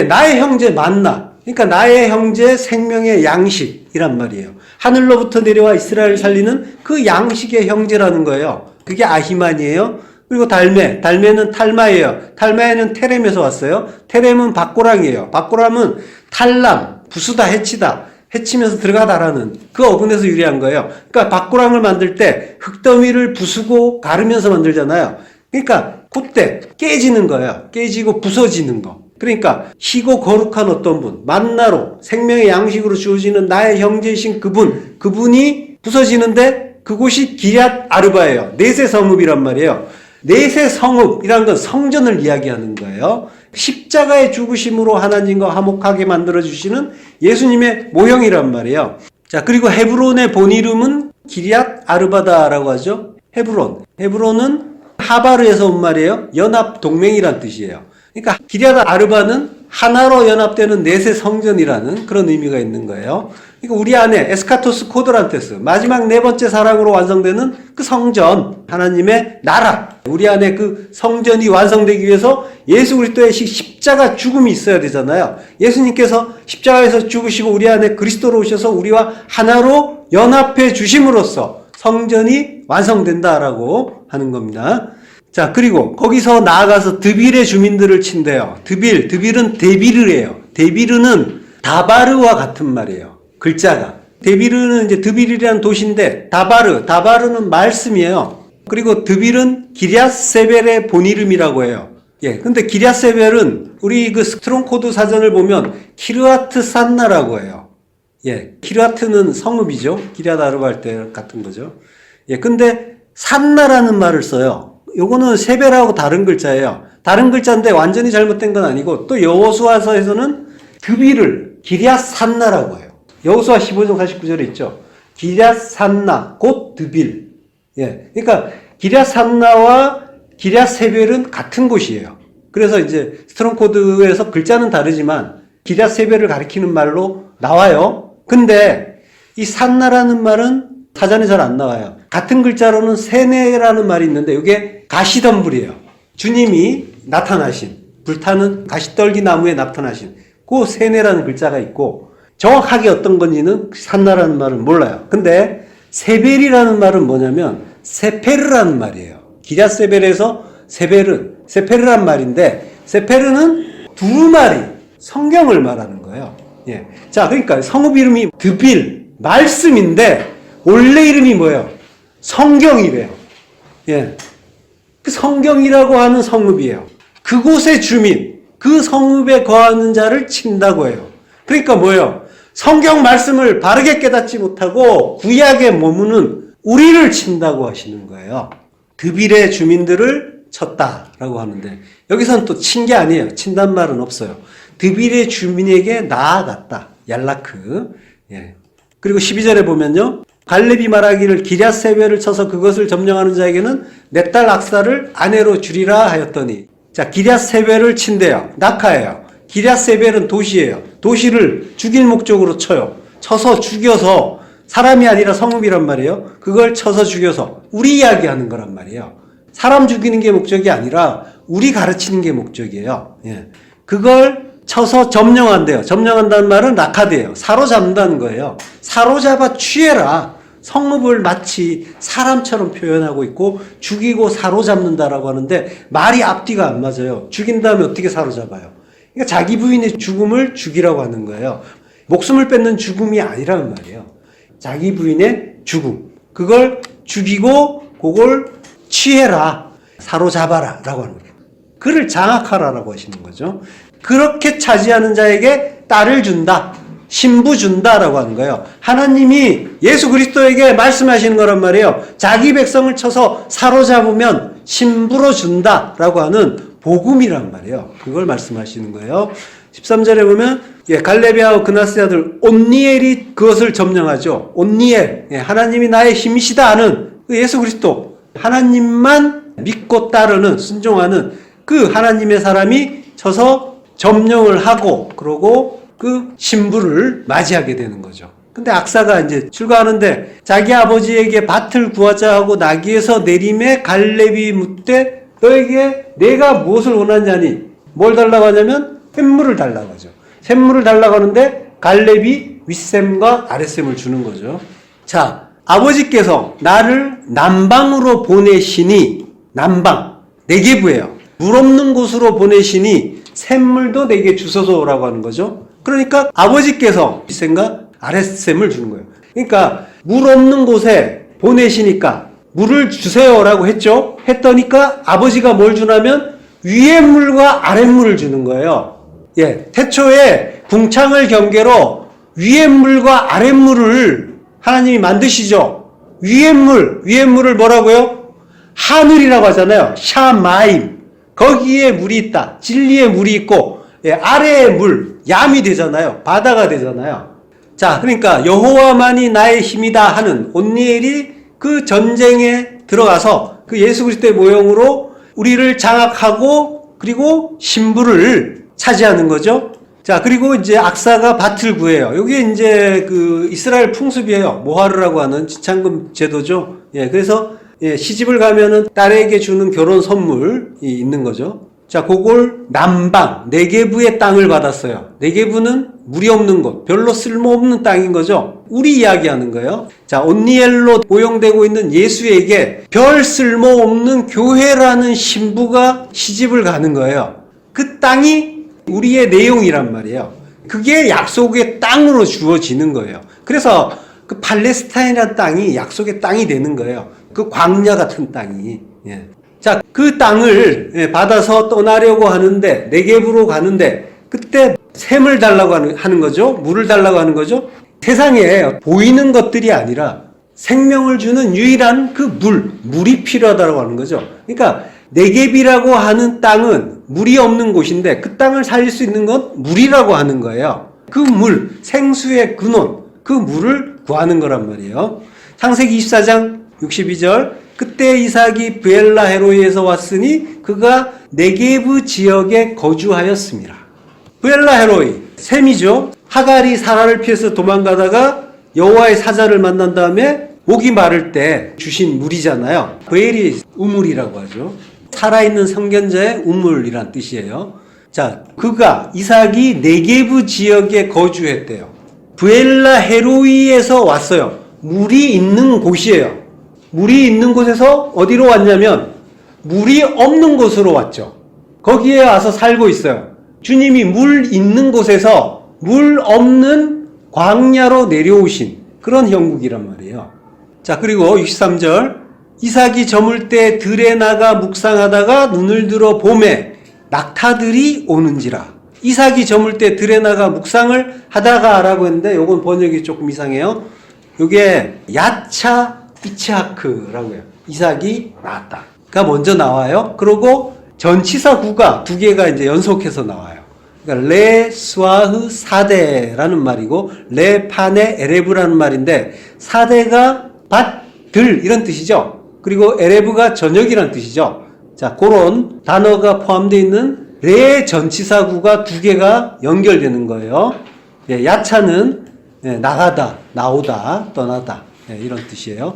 나의 형제 만나. 그러니까 나의 형제 생명의 양식이란 말이에요. 하늘로부터 내려와 이스라엘을 살리는 그 양식의 형제라는 거예요. 그게 아히만이에요. 그리고 달메는 탈마예요. 탈마에는 테렘에서 왔어요. 테렘은 박고랑이에요. 박고랑은 탈람, 부수다, 해치다, 해치면서 들어가다라는 그 어근에서 유래한 거예요. 그러니까 박고랑을 만들 때 흙더미를 부수고 가르면서 만들잖아요. 그러니까 그때 깨지는 거예요. 깨지고 부서지는 거. 그러니까 희고 거룩한 어떤 분, 만나로 생명의 양식으로 주어지는 나의 형제이신 그분이 부서지는데 그곳이 기럇 아르바예요. 넷의 성읍이란 말이에요. 넷의 성읍이란 건 성전을 이야기하는 거예요. 십자가의 죽으심으로 하나님과 화목하게 만들어주시는 예수님의 모형이란 말이에요. 자, 그리고 헤브론의 본 이름은 기럇 아르바다라고 하죠. 헤브론은 하바르에서 온 말이에요. 연합 동맹이란 뜻이에요. 그러니까 기럇 아르바는 하나로 연합되는 넷의 성전이라는 그런 의미가 있는 거예요. 그러니까 우리 안에 에스카토스 코드란테스, 마지막 네 번째 사랑으로 완성되는 그 성전, 하나님의 나라, 우리 안에 그 성전이 완성되기 위해서 예수 그리스도의 십자가 죽음이 있어야 되잖아요. 예수님께서 십자가에서 죽으시고 우리 안에 그리스도로 오셔서 우리와 하나로 연합해 주심으로써 성전이 완성된다라고 하는 겁니다. 자, 그리고 거기서 나아가서 드빌의 주민들을 친대요. 드빌은 데비르예요. 데비르는 다바르와 같은 말이에요. 글자가. 데비르는 이제 드빌이라는 도시인데 다바르는 말씀이에요. 그리고 드빌은 기럇 세벨의 본 이름이라고 해요. 근데 기럇 세벨은 우리 그 스트롱 코드 사전을 보면 키르아트 산나라고 해요. 키르아트는 성읍이죠. 기럇 아르바 할 때 같은 거죠. 근데 산나라는 말을 써요. 요거는 세벨하고 다른 글자예요. 다른 글자인데 완전히 잘못된 건 아니고 또 여호수아서에서는 드빌을 기럇 산나라고 해요. 여호수아 15장 49절에 있죠. 기럇 산나 곧 드빌. 그러니까 기럇 산나와 기럇 세벨은 같은 곳이에요. 그래서 이제 스트롱 코드에서 글자는 다르지만 기럇 세배를 가리키는 말로 나와요. 근데 이 산나라는 말은 사전에 잘 안 나와요. 같은 글자로는 세네라는 말이 있는데 이게 가시덤불이에요. 주님이 나타나신, 불타는 가시떨기 나무에 나타나신 그 세네라는 글자가 있고 정확하게 어떤 건지는 산나라는 말은 몰라요. 근데 세벨이라는 말은 뭐냐면 세페르라는 말이에요. 기럇 세벨에서 세페르란 말인데 세페르는 두루마리, 성경을 말하는 거예요. 예. 자, 그러니까 성읍 이름이 드빌, 말씀인데 원래 이름이 뭐예요? 성경이래요. 예. 그 성경이라고 하는 성읍이에요. 그곳의 주민, 그 성읍에 거하는 자를 친다고 해요. 그러니까 뭐예요? 성경 말씀을 바르게 깨닫지 못하고 구약에 머무는 우리를 친다고 하시는 거예요. 드빌의 주민들을 쳤다라고 하는데 여기서는 또 친 게 아니에요. 친단 말은 없어요. 드빌의 주민에게 나아갔다. 얄라크. 예. 그리고 12절에 보면요. 갈렙이 말하기를 기럇 세벨을 쳐서 그것을 점령하는 자에게는 내 딸 악사를 아내로 주리라 하였더니 자, 기럇 세벨을 친대요. 낙하예요. 기럇 세벨은 도시예요. 도시를 죽일 목적으로 쳐요. 쳐서 죽여서 사람이 아니라 성읍이란 말이에요. 그걸 쳐서 죽여서 우리 이야기하는 거란 말이에요. 사람 죽이는 게 목적이 아니라 우리 가르치는 게 목적이에요. 예. 그걸 쳐서 점령한대요. 점령한다는 말은 낙하대요. 사로잡는다는 거예요. 사로잡아 취해라. 성읍을 마치 사람처럼 표현하고 있고 죽이고 사로잡는다라고 하는데 말이 앞뒤가 안 맞아요. 죽인 다음에 어떻게 사로잡아요? 그러니까 자기 부인의 죽음을 죽이라고 하는 거예요. 목숨을 뺏는 죽음이 아니라는 말이에요. 자기 부인의 죽음. 그걸 죽이고 그걸 취해라. 사로잡아라. 라고 하는 거예요. 그를 장악하라라고 하시는 거죠. 그렇게 차지하는 자에게 딸을 준다. 신부 준다라고 하는 거예요. 하나님이 예수 그리스도에게 말씀하시는 거란 말이에요. 자기 백성을 쳐서 사로잡으면 신부로 준다라고 하는 복음이란 말이에요. 그걸 말씀하시는 거예요. 13절에 보면 갈렙이하고 그나스의 아들 온니엘이 그것을 점령하죠. 온니엘, 하나님이 나의 힘이시다 하는 예수 그리스도, 하나님만 믿고 따르는 순종하는 그 하나님의 사람이 쳐서 점령을 하고 그러고 그 신부를 맞이하게 되는 거죠. 근데 악사가 이제 출가하는데 자기 아버지에게 밭을 구하자 하고 나귀에서 내림에 갈렙이 묻되 너에게 내가 무엇을 원하냐니 뭘 달라고 하냐면 샘물을 달라고 하죠. 샘물을 달라고 하는데 갈렙이 윗샘과 아랫샘을 주는 거죠. 자, 아버지께서 나를 남방으로 보내시니 남방, 네게부예요. 물 없는 곳으로 보내시니 샘물도 내게 주소서라고 하는 거죠. 그러니까 아버지께서 윗샘과 아랫샘을 주는 거예요. 그러니까 물 없는 곳에 보내시니까 물을 주세요라고 했죠. 했더니까 아버지가 뭘 주냐면 위의 물과 아랫물을 주는 거예요. 예, 태초에 궁창을 경계로 위의 물과 아랫물을 하나님이 만드시죠. 위의 물을 뭐라고요? 하늘이라고 하잖아요. 샤마임. 거기에 물이 있다. 진리의 물이 있고 예, 아래의 물, 얌이 되잖아요. 바다가 되잖아요. 자, 그러니까 여호와만이 나의 힘이다 하는 온니엘이 그 전쟁에 들어가서 그 예수 그리스도의 모형으로 우리를 장악하고 그리고 신부를 차지하는 거죠. 자, 그리고 이제 악사가 밭을 구해요. 이게 이제 그 이스라엘 풍습이에요. 모하르라고 하는 지창금 제도죠. 예, 그래서 예, 시집을 가면은 딸에게 주는 결혼 선물이 있는 거죠. 자, 그걸 남방, 네게부의 땅을 받았어요. 네게부는 물이 없는 곳, 별로 쓸모없는 땅인 거죠. 우리 이야기하는 거예요. 자, 온니엘로 모형되고 있는 예수에게 별 쓸모없는 교회라는 신부가 시집을 가는 거예요. 그 땅이 우리의 내용이란 말이에요. 그게 약속의 땅으로 주어지는 거예요. 그래서 그 팔레스타인이라는 땅이 약속의 땅이 되는 거예요. 그 광야 같은 땅이. 예. 자, 그 땅을 받아서 떠나려고 하는데, 네겝으로 가는데, 그때 샘을 달라고 하는 거죠. 물을 달라고 하는 거죠. 세상에 보이는 것들이 아니라 생명을 주는 유일한 그 물이 필요하다고 하는 거죠. 그러니까 네겝이라고 하는 땅은 물이 없는 곳인데 그 땅을 살릴 수 있는 건 물이라고 하는 거예요. 그 물, 생수의 근원, 그 물을 구하는 거란 말이에요. 창세기 24장 62절, 그 그때 이삭이 브엘라 헤로이에서 왔으니 그가 네게브 지역에 거주하였습니다. 브엘라 헤로이, 셈이죠. 하갈이 사라를 피해서 도망가다가 여호와의 사자를 만난 다음에 목이 마를 때 주신 물이잖아요. 브엘이 우물이라고 하죠. 살아있는 성견자의 우물이란 뜻이에요. 자, 그가 이삭이 네게브 지역에 거주했대요. 브엘라 헤로이에서 왔어요. 물이 있는 곳이에요. 물이 있는 곳에서 어디로 왔냐면 물이 없는 곳으로 왔죠. 거기에 와서 살고 있어요. 주님이 물 있는 곳에서 물 없는 광야로 내려오신 그런 형국이란 말이에요. 자, 그리고 63절 이삭이 저물 때 들에 나가 묵상하다가 눈을 들어 봄에 낙타들이 오는지라. 이삭이 저물 때 들에 나가 묵상을 하다가 라고 했는데 요건 번역이 조금 이상해요. 요게 야차 이츠하크라고 해요. 이삭이 나왔다가 먼저 나와요. 그리고 전치사구가 두 개가 이제 연속해서 나와요. 그러니까 레 스와흐 사대라는 말이고 레 파네 에레브라는 말인데 사대가 밭, 들 이런 뜻이죠. 그리고 에레브가 저녁이란 뜻이죠. 자, 그런 단어가 포함되어 있는 레 전치사구가 두 개가 연결되는 거예요. 예, 야차는 나가다, 나오다, 떠나다 이런 뜻이에요.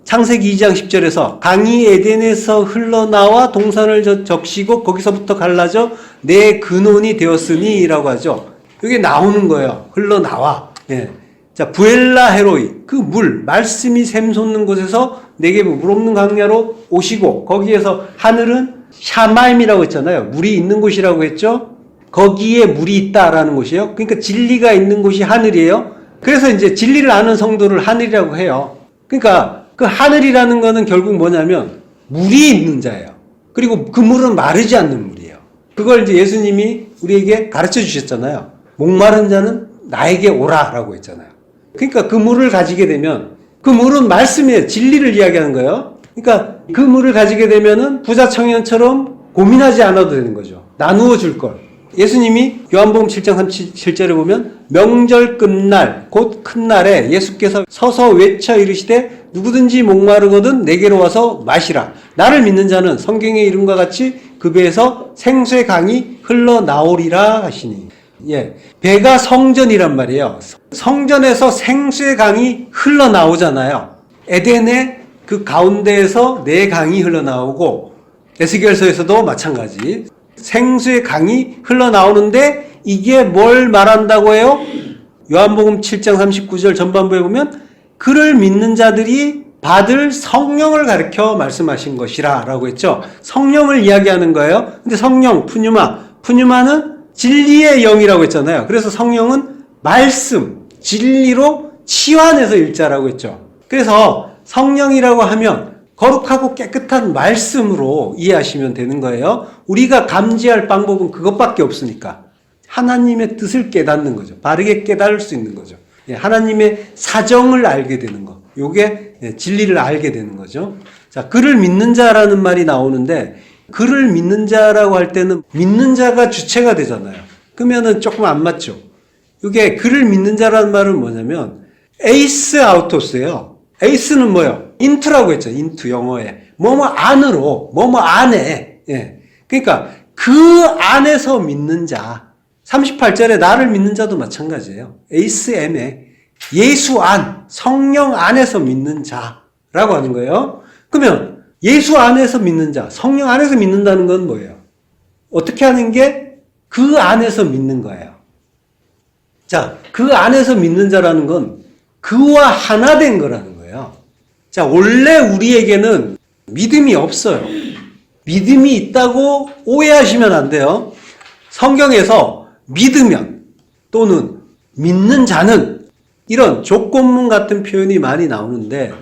창세기 2장 10절에서 강이 에덴에서 흘러나와 동산을 적시고 거기서부터 갈라져 내 근원이 되었으니 라고 하죠. 이게 나오는 거예요. 흘러나와. 예. 자, 부엘라 헤로이, 그 물, 말씀이 샘솟는 곳에서 네게브 물 없는 광야로 오시고 거기에서 하늘은 샤마임이라고 했잖아요. 물이 있는 곳이라고 했죠. 거기에 물이 있다라는 곳이에요. 그러니까 진리가 있는 곳이 하늘이에요. 그래서 이제 진리를 아는 성도를 하늘이라고 해요. 그러니까 그 하늘이라는 거는 결국 뭐냐면 물이 있는 자예요. 그리고 그 물은 마르지 않는 물이에요. 그걸 이제 예수님이 우리에게 가르쳐 주셨잖아요. 목마른 자는 나에게 오라라고 했잖아요. 그러니까 그 물을 가지게 되면 그 물은 말씀이에요. 진리를 이야기하는 거예요. 그러니까 그 물을 가지게 되면은 부자 청년처럼 고민하지 않아도 되는 거죠. 나누어 줄 걸. 예수님이 요한복음 7장 37절에 보면 명절 끝날 곧 큰 날에 예수께서 서서 외쳐 이르시되 누구든지 목마르거든 내게로 와서 마시라. 나를 믿는 자는 성경의 이름과 같이 그 배에서 생수의 강이 흘러나오리라 하시니. 예, 배가 성전이란 말이에요. 성전에서 생수의 강이 흘러나오잖아요. 에덴의 그 가운데에서 내 강이 흘러나오고 에스겔서에서도 마찬가지. 생수의 강이 흘러나오는데 이게 뭘 말한다고 해요? 요한복음 7장 39절 전반부에 보면 그를 믿는 자들이 받을 성령을 가리켜 말씀하신 것이라 라고 했죠. 성령을 이야기하는 거예요. 근데 성령, 푸뉴마는 진리의 영이라고 했잖아요. 그래서 성령은 말씀, 진리로 치환해서 일자라고 했죠. 그래서 성령이라고 하면 거룩하고 깨끗한 말씀으로 이해하시면 되는 거예요. 우리가 감지할 방법은 그것밖에 없으니까 하나님의 뜻을 깨닫는 거죠. 바르게 깨달을 수 있는 거죠. 하나님의 사정을 알게 되는 거. 요게 진리를 알게 되는 거죠. 자, 그를 믿는 자라는 말이 나오는데 그를 믿는 자라고 할 때는 믿는 자가 주체가 되잖아요. 그러면은 조금 안 맞죠. 이게 그를 믿는 자라는 말은 뭐냐면 에이스 아우토스예요. 에이스는 뭐예요? 인투라고 했죠. 인투 영어에. 뭐뭐 안으로, 뭐뭐 안에. 예. 그러니까 그 안에서 믿는 자. 38절에 나를 믿는 자도 마찬가지예요. 에이스 M에 예수 안, 성령 안에서 믿는 자라고 하는 거예요. 그러면 예수 안에서 믿는 자, 성령 안에서 믿는다는 건 뭐예요? 어떻게 하는 게 그 안에서 믿는 거예요. 자, 그 안에서 믿는 자라는 건 그와 하나 된 거라는 거예요. 자, 원래 우리에게는 믿음이 없어요. 믿음이 있다고 오해하시면 안 돼요. 성경에서 믿으면 또는 믿는 자는 이런 조건문 같은 표현이 많이 나오는데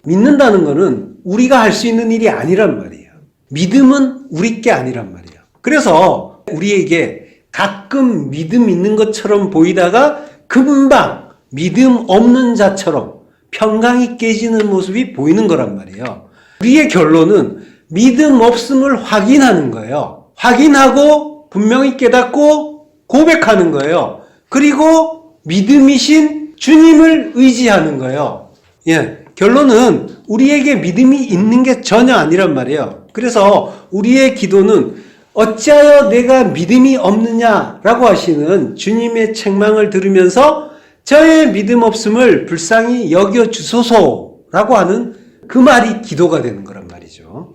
믿는다는 거는 우리가 할 수 있는 일이 아니란 말이에요. 믿음은 우리 게 아니란 말이에요. 그래서 우리에게 가끔 믿음 있는 것처럼 보이다가 금방 믿음 없는 자처럼 평강이 깨지는 모습이 보이는 거란 말이에요. 우리의 결론은 믿음 없음을 확인하는 거예요. 확인하고 분명히 깨닫고 고백하는 거예요. 그리고 믿음이신 주님을 의지하는 거예요. 예. 결론은 우리에게 믿음이 있는 게 전혀 아니란 말이에요. 그래서 우리의 기도는 어찌하여 내가 믿음이 없느냐라고 하시는 주님의 책망을 들으면서 저의 믿음 없음을 불쌍히 여겨 주소서라고 하는 그 말이 기도가 되는 거란 말이죠.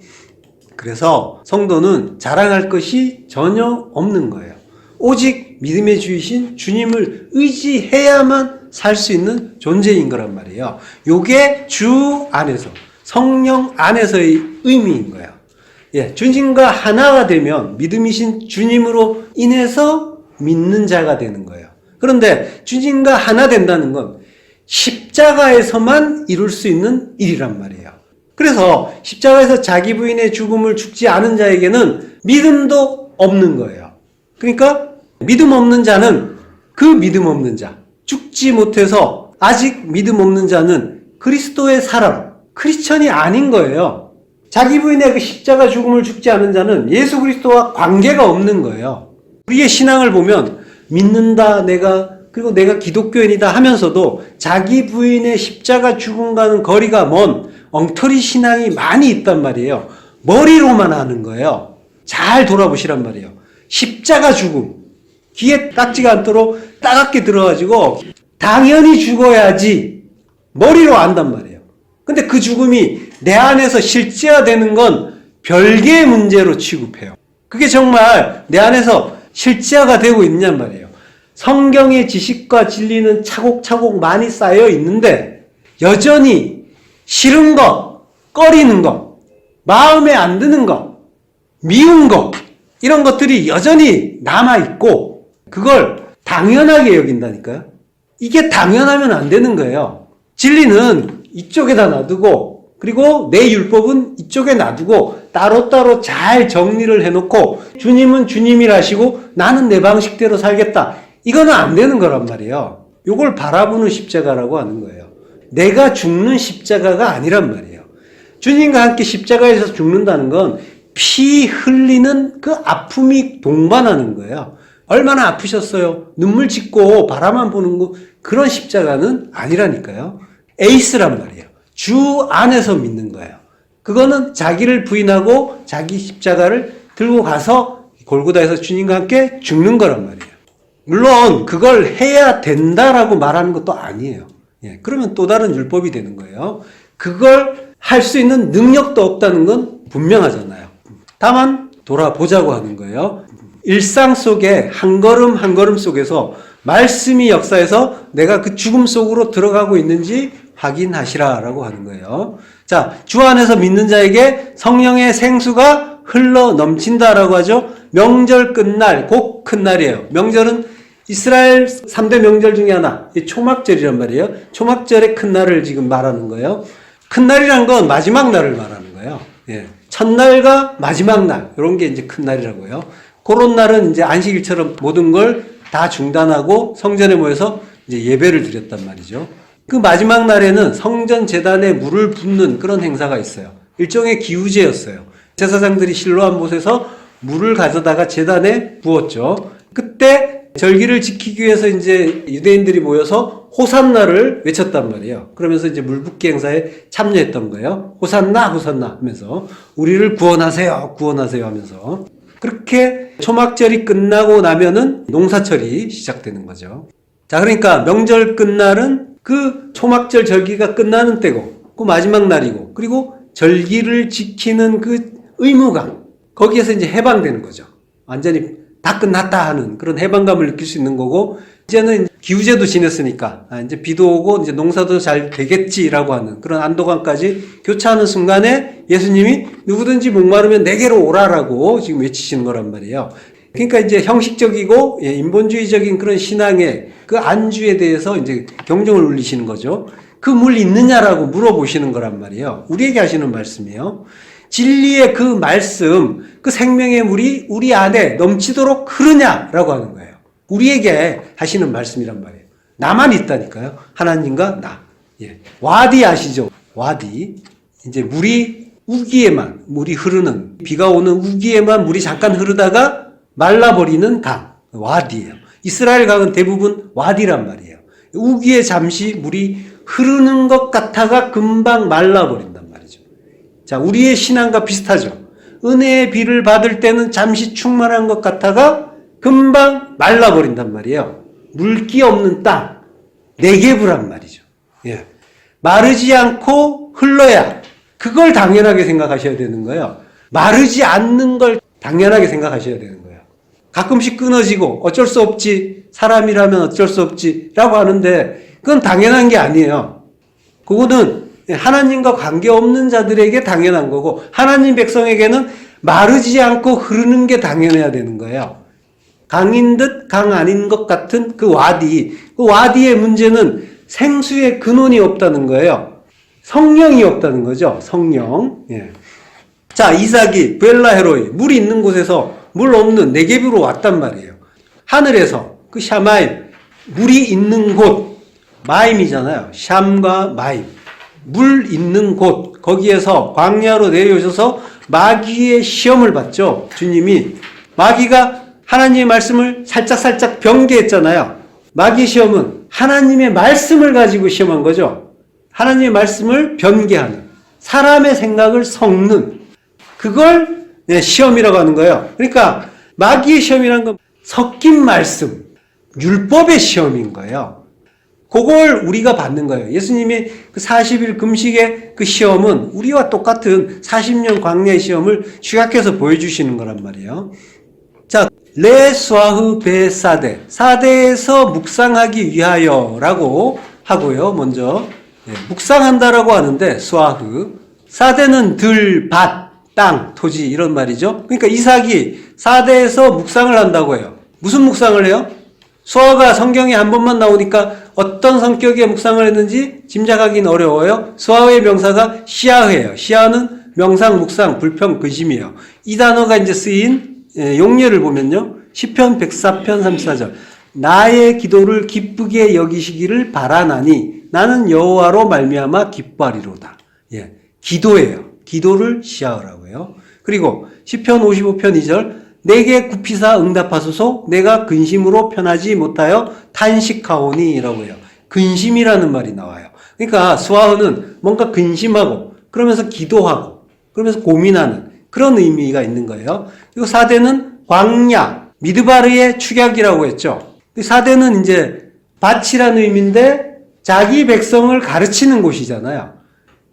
그래서 성도는 자랑할 것이 전혀 없는 거예요. 오직 믿음의 주이신 주님을 의지해야만 살 수 있는 존재인 거란 말이에요. 요게 주 안에서, 성령 안에서의 의미인 거예요. 예, 주님과 하나가 되면 믿음이신 주님으로 인해서 믿는 자가 되는 거예요. 그런데 주님과 하나 된다는 건 십자가에서만 이룰 수 있는 일이란 말이에요. 그래서 십자가에서 자기 부인의 죽음을 죽지 않은 자에게는 믿음도 없는 거예요. 그러니까 믿음 없는 자는 그 믿음 없는 자, 죽지 못해서 아직 믿음 없는 자는 그리스도의 사람, 크리스천이 아닌 거예요. 자기 부인의 그 십자가 죽음을 죽지 않은 자는 예수 그리스도와 관계가 없는 거예요. 우리의 신앙을 보면 믿는다 그리고 내가 기독교인이다 하면서도 자기 부인의 십자가 죽음과는 거리가 먼 엉터리 신앙이 많이 있단 말이에요. 머리로만 하는 거예요. 잘 돌아보시란 말이에요. 십자가 죽음, 귀에 딱지가 않도록 따갑게 들어가지고 당연히 죽어야지 머리로 안단 말이에요. 근데 그 죽음이 내 안에서 실제화되는 건 별개의 문제로 취급해요. 그게 정말 내 안에서 실제화가 되고 있냔 말이에요. 성경의 지식과 진리는 차곡차곡 많이 쌓여 있는데 여전히 싫은 것, 꺼리는 것, 마음에 안 드는 것, 미운 것 이런 것들이 여전히 남아있고 그걸 당연하게 여긴다니까요. 이게 당연하면 안 되는 거예요. 진리는 이쪽에다 놔두고 그리고 내 율법은 이쪽에 놔두고 따로따로 잘 정리를 해놓고 주님은 주님이라시고 나는 내 방식대로 살겠다. 이거는 안 되는 거란 말이에요. 이걸 바라보는 십자가라고 하는 거예요. 내가 죽는 십자가가 아니란 말이에요. 주님과 함께 십자가에서 죽는다는 건 피 흘리는 그 아픔이 동반하는 거예요. 얼마나 아프셨어요? 눈물 짓고 바라만 보는 거 그런 십자가는 아니라니까요. 에이스란 말이에요. 주 안에서 믿는 거예요. 그거는 자기를 부인하고 자기 십자가를 들고 가서 골고다에서 주님과 함께 죽는 거란 말이에요. 물론 그걸 해야 된다라고 말하는 것도 아니에요. 예, 그러면 또 다른 율법이 되는 거예요. 그걸 할 수 있는 능력도 없다는 건 분명하잖아요. 다만 돌아보자고 하는 거예요. 일상 속에 한 걸음 한 걸음 속에서 말씀이 역사해서 내가 그 죽음 속으로 들어가고 있는지 확인하시라라고 하는 거예요. 자, 주 안에서 믿는 자에게 성령의 생수가 흘러 넘친다라고 하죠. 명절 끝날, 곧 큰 날이에요. 명절은 이스라엘 3대 명절 중에 하나, 초막절이란 말이에요. 초막절의 큰 날을 지금 말하는 거예요. 큰 날이란 건 마지막 날을 말하는 거예요. 예. 첫날과 마지막 날, 이런 게 이제 큰 날이라고요. 그런 날은 이제 안식일처럼 모든 걸 다 중단하고 성전에 모여서 이제 예배를 드렸단 말이죠. 그 마지막 날에는 성전 제단에 물을 붓는 그런 행사가 있어요. 일종의 기우제였어요. 제사장들이 실로암 못에서 물을 가져다가 제단에 부었죠. 그때 절기를 지키기 위해서 이제 유대인들이 모여서 호산나를 외쳤단 말이에요. 그러면서 이제 물붓기 행사에 참여했던 거예요. 호산나, 호산나 하면서 우리를 구원하세요, 구원하세요 하면서. 그렇게 초막절이 끝나고 나면은 농사철이 시작되는 거죠. 자, 그러니까 명절 끝날은 그 초막절 절기가 끝나는 때고, 그 마지막 날이고, 그리고 절기를 지키는 그 의무감, 거기에서 이제 해방되는 거죠. 완전히 다 끝났다 하는 그런 해방감을 느낄 수 있는 거고, 이제는 기우제도 지냈으니까, 이제 비도 오고, 이제 농사도 잘 되겠지라고 하는 그런 안도감까지 교차하는 순간에 예수님이 누구든지 목마르면 내게로 오라라고 지금 외치시는 거란 말이에요. 그러니까 이제 형식적이고 인본주의적인 그런 신앙의 그 안주에 대해서 이제 경종을 울리시는 거죠. 그 물 있느냐라고 물어보시는 거란 말이에요. 우리에게 하시는 말씀이에요. 진리의 그 말씀, 그 생명의 물이 우리 안에 넘치도록 흐르냐라고 하는 거예요. 우리에게 하시는 말씀이란 말이에요. 나만 있다니까요. 하나님과 나. 예. 와디 아시죠? 와디. 이제 물이 우기에만, 물이 흐르는, 비가 오는 우기에만 물이 잠깐 흐르다가 말라버리는 강. 와디예요. 이스라엘 강은 대부분 와디란 말이에요. 우기에 잠시 물이 흐르는 것 같아가 금방 말라버린단 말이죠. 자, 우리의 신앙과 비슷하죠. 은혜의 비를 받을 때는 잠시 충만한 것 같아가 금방 말라버린단 말이에요. 물기 없는 땅, 네게브란 말이죠. 예. 마르지 않고 흘러야, 그걸 당연하게 생각하셔야 되는 거예요. 마르지 않는 걸 당연하게 생각하셔야 되는 거예요. 가끔씩 끊어지고 어쩔 수 없지, 사람이라면 어쩔 수 없지 라고 하는데 그건 당연한 게 아니에요. 그거는 하나님과 관계없는 자들에게 당연한 거고, 하나님 백성에게는 마르지 않고 흐르는 게 당연해야 되는 거예요. 강인 듯 강 아닌 것 같은 그 와디의 문제는 생수의 근원이 없다는 거예요. 성령이 없다는 거죠. 성령. 예. 자, 이삭이 벨라헤로이, 물이 있는 곳에서 물 없는 네게브로 왔단 말이에요. 하늘에서 그 샤마임, 물이 있는 곳, 마임이잖아요. 샴과 마임, 물 있는 곳, 거기에서 광야로 내려오셔서 마귀의 시험을 받죠. 주님이 마귀가 하나님의 말씀을 살짝 변개했잖아요. 마귀의 시험은 하나님의 말씀을 가지고 시험한 거죠. 하나님의 말씀을 변개하는, 사람의 생각을 섞는, 그걸 시험이라고 하는 거예요. 그러니까 마귀의 시험이라는 건 섞인 말씀, 율법의 시험인 거예요. 그걸 우리가 받는 거예요. 예수님이 그 40일 금식의 그 시험은 우리와 똑같은 40년 광야의 시험을 축약해서 보여주시는 거란 말이에요. 자, 레 수아흐 베 사데, 사데에서 묵상하기 위하여라고 하고요. 먼저 묵상한다라고 하는데 수아흐, 사데는 들, 밭, 땅, 토지 이런 말이죠. 그러니까 이삭이 사데에서 묵상을 한다고 해요. 무슨 묵상을 해요? 수아가 성경에 한 번만 나오니까 어떤 성격의 묵상을 했는지 짐작하기는 어려워요. 수아의 명사가 시아흐예요. 시아는 명상, 묵상, 불평, 근심이에요. 이 단어가 이제 쓰인 용례를 보면요. 시편 104편 34절. 나의 기도를 기쁘게 여기시기를 바라나니 나는 여호와로 말미암아 기뻐하리로다. 예, 기도예요. 기도를 시아흐라고 해요. 그리고 시편 55편 2절. 내게 굽히사 응답하소서 내가 근심으로 편하지 못하여 탄식하오니 라고 해요. 근심이라는 말이 나와요. 그러니까 수아흐는 뭔가 근심하고 그러면서 기도하고 그러면서 고민하는 그런 의미가 있는 거예요. 그리고 사대는 광야, 미드바르의 축약이라고 했죠. 사대는 이제 밭이라는 의미인데 자기 백성을 가르치는 곳이잖아요.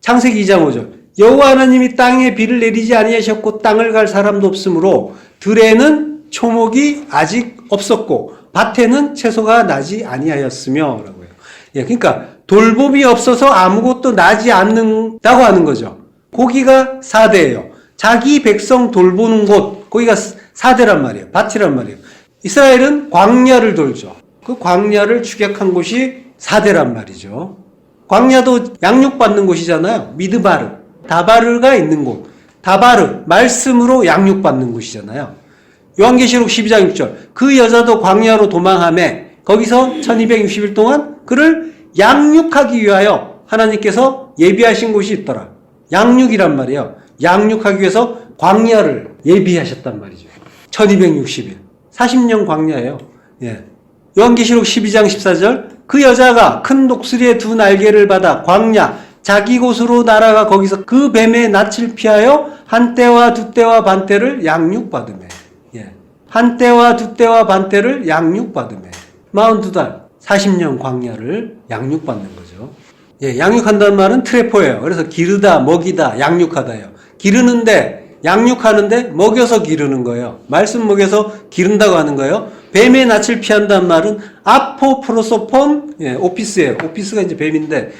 창세기 2장 5절. 여호와 하나님이 땅에 비를 내리지 아니하셨고 땅을 갈 사람도 없으므로 들에는 초목이 아직 없었고 밭에는 채소가 나지 아니하였으며 라고 해요. 예, 그러니까 돌봄이 없어서 아무것도 나지 않는다고 하는 거죠. 거기가 사대예요. 자기 백성 돌보는 곳, 거기가 사대란 말이에요. 밭이란 말이에요. 이스라엘은 광야를 돌죠. 그 광야를 추격한 곳이 사대란 말이죠. 광야도 양육받는 곳이잖아요. 미드바르, 다바르가 있는 곳. 다바르, 말씀으로 양육받는 곳이잖아요. 요한계시록 12장 6절. 그 여자도 광야로 도망하매 거기서 1260일 동안 그를 양육하기 위하여 하나님께서 예비하신 곳이 있더라. 양육이란 말이에요. 양육하기 위해서 광야를 예비하셨단 말이죠. 1260일. 40년 광야예요. 예. 요한계시록 12장 14절. 그 여자가 큰 독수리의 두 날개를 받아 광야 자기 곳으로 날아가 거기서 그 뱀의 낯을 피하여 한 때와 두 때와 반 때를 양육받으매. 예. 한 때와 두 때와 반 때를 양육받으매. 42달 40년 광야를 양육받는 거죠. 예, 양육한다는 말은 트레포예요. 그래서 기르다, 먹이다, 양육하다예요. 기르는데, 양육하는데 먹여서 기르는 거예요. 말씀 먹여서 기른다고 하는 거예요. 뱀의 낯을 피한다는 말은 아포프로소폰, 예, 오피스예요. 오피스가 이제 뱀인데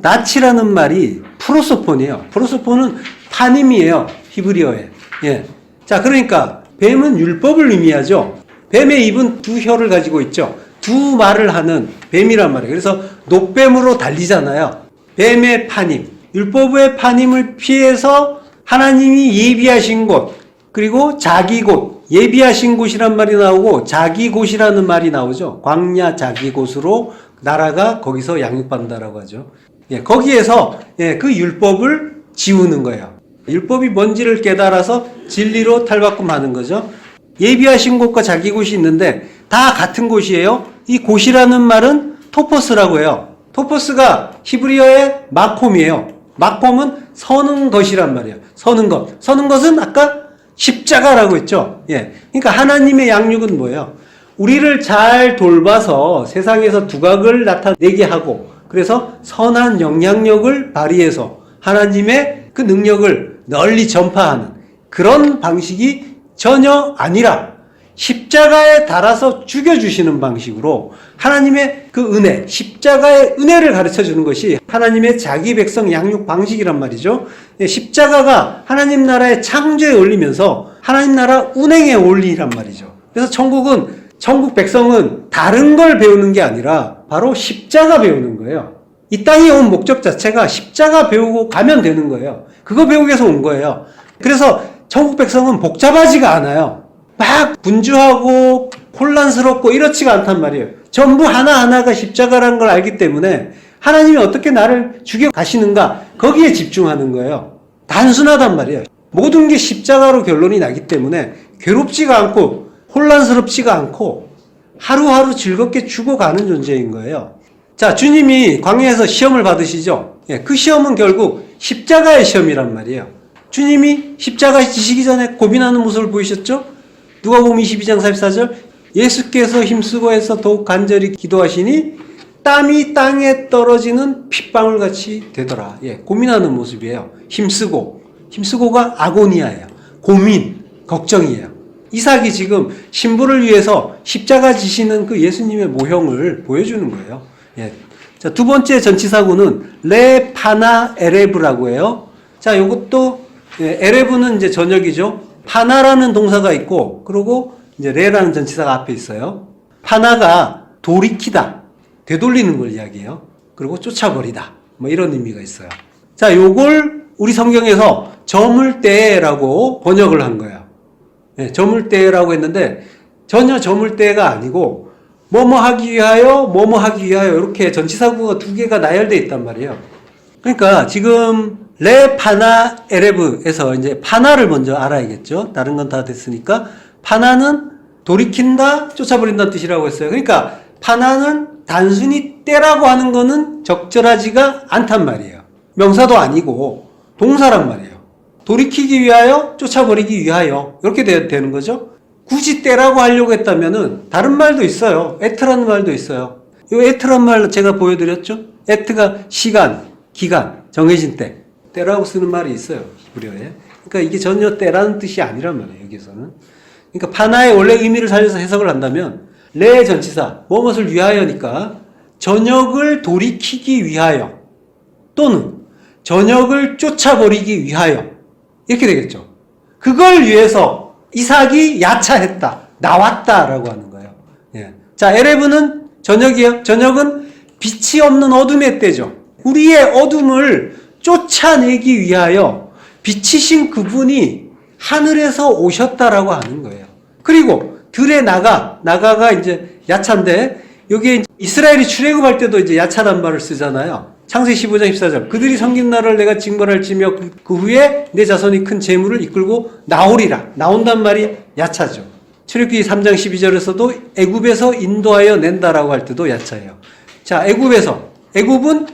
낯이라는 말이 프로소폰이에요. 프로소폰은 파님이에요. 히브리어에. 예. 자, 그러니까 뱀은 율법을 의미하죠. 뱀의 입은 두 혀를 가지고 있죠. 두 말을 하는 뱀이란 말이에요. 그래서 노뱀으로 달리잖아요. 뱀의 파님, 율법의 파님을 피해서 하나님이 예비하신 곳, 그리고 자기 곳, 예비하신 곳이란 말이 나오고 자기 곳이라는 말이 나오죠. 광야 자기 곳으로 나라가 거기서 양육받는다라고 하죠. 예, 거기에서 예, 그 율법을 지우는 거예요. 율법이 뭔지를 깨달아서 진리로 탈바꿈하는 거죠. 예비하신 곳과 자기 곳이 있는데 다 같은 곳이에요. 이 곳이라는 말은 토포스라고 해요. 토포스가 히브리어의 마콤이에요. 마콤은 서는 것이란 말이에요. 서는 것. 서는 것은 아까 십자가라고 했죠. 예. 그러니까 하나님의 양육은 뭐예요? 우리를 잘 돌봐서 세상에서 두각을 나타내게 하고, 그래서 선한 영향력을 발휘해서 하나님의 그 능력을 널리 전파하는 그런 방식이 전혀 아니라 십자가에 달아서 죽여주시는 방식으로 하나님의 그 은혜, 십자가의 은혜를 가르쳐 주는 것이 하나님의 자기 백성 양육 방식이란 말이죠. 십자가가 하나님 나라의 창조에 올리면서 하나님 나라 운행에 올리란 말이죠. 그래서 천국 백성은 다른 걸 배우는 게 아니라 바로 십자가 배우는 거예요. 이 땅에 온 목적 자체가 십자가 배우고 가면 되는 거예요. 그거 배우기 위해서 온 거예요. 그래서 천국 백성은 복잡하지가 않아요. 막 분주하고 혼란스럽고 이렇지가 않단 말이에요. 전부 하나하나가 십자가라는 걸 알기 때문에 하나님이 어떻게 나를 죽여 가시는가 거기에 집중하는 거예요. 단순하단 말이에요. 모든 게 십자가로 결론이 나기 때문에 괴롭지가 않고 혼란스럽지가 않고 하루하루 즐겁게 죽어가는 존재인 거예요. 자, 주님이 광야에서 시험을 받으시죠. 예, 그 시험은 결국 십자가의 시험이란 말이에요. 주님이 십자가 지시기 전에 고민하는 모습을 보이셨죠? 누가복음 22장 44절 예수께서 힘쓰고 해서 더욱 간절히 기도하시니 땀이 땅에 떨어지는 핏방울같이 되더라. 예, 고민하는 모습이에요. 힘쓰고가 아고니아예요. 고민, 걱정이에요. 이삭이 지금 신부를 위해서 십자가 지시는 그 예수님의 모형을 보여주는 거예요. 예. 자, 두 번째 전치사구는 레파나 에레브라고 해요. 자, 요것도 에레브는 이제 저녁이죠. 파나라는 동사가 있고, 그리고 이제 레라는 전치사가 앞에 있어요. 파나가 돌이키다, 되돌리는 걸 이야기해요. 그리고 쫓아버리다, 뭐 이런 의미가 있어요. 자, 요걸 우리 성경에서 저물대라고 번역을 한 거예요. 네, 저물대라고 했는데 전혀 저물대가 아니고 뭐뭐 하기 위하여 이렇게 전치사구가 두 개가 나열되어 있단 말이에요. 그러니까 지금 레파나 에레브에서 이제 파나를 먼저 알아야겠죠. 다른 건 다 됐으니까 파나는 돌이킨다, 쫓아버린다는 뜻이라고 했어요. 그러니까 파나는 단순히 떼라고 하는 거는 적절하지가 않단 말이에요. 명사도 아니고 동사란 말이에요. 돌이키기 위하여, 쫓아버리기 위하여 이렇게 되는 거죠. 굳이 떼라고 하려고 했다면은 다른 말도 있어요. 에트라는 말도 있어요. 이 에트란 말 제가 보여드렸죠. 에트가 시간, 기간, 정해진 때. 때라고 쓰는 말이 있어요. 히브리어에. 그러니까 이게 전혀 때라는 뜻이 아니란 말이에요. 여기서는. 그러니까 파나의 원래 의미를 살려서 해석을 한다면 레 전치사, 무엇을 위하여니까 저녁을 돌이키기 위하여 또는 저녁을 쫓아버리기 위하여 이렇게 되겠죠. 그걸 위해서 이삭이 야차했다, 나왔다라고 하는 거예요. 예. 자, 에레브는 저녁이에요. 저녁은 빛이 없는 어둠의 때죠. 우리의 어둠을 쫓아내기 위하여 빛이신 그분이 하늘에서 오셨다라고 하는 거예요. 그리고 들에 나가가 이제 야차인데 여기에 이스라엘이 출애굽할 때도 이제 야차란 말을 쓰잖아요. 창세기 15장 14절 그들이 섬긴 나라를 내가 징벌할지며 그 후에 내 자손이 큰 재물을 이끌고 나오리라. 나온단 말이 야차죠. 출애굽기 3장 12절에서도 애굽에서 인도하여 낸다라고 할 때도 야차예요. 자, 애굽은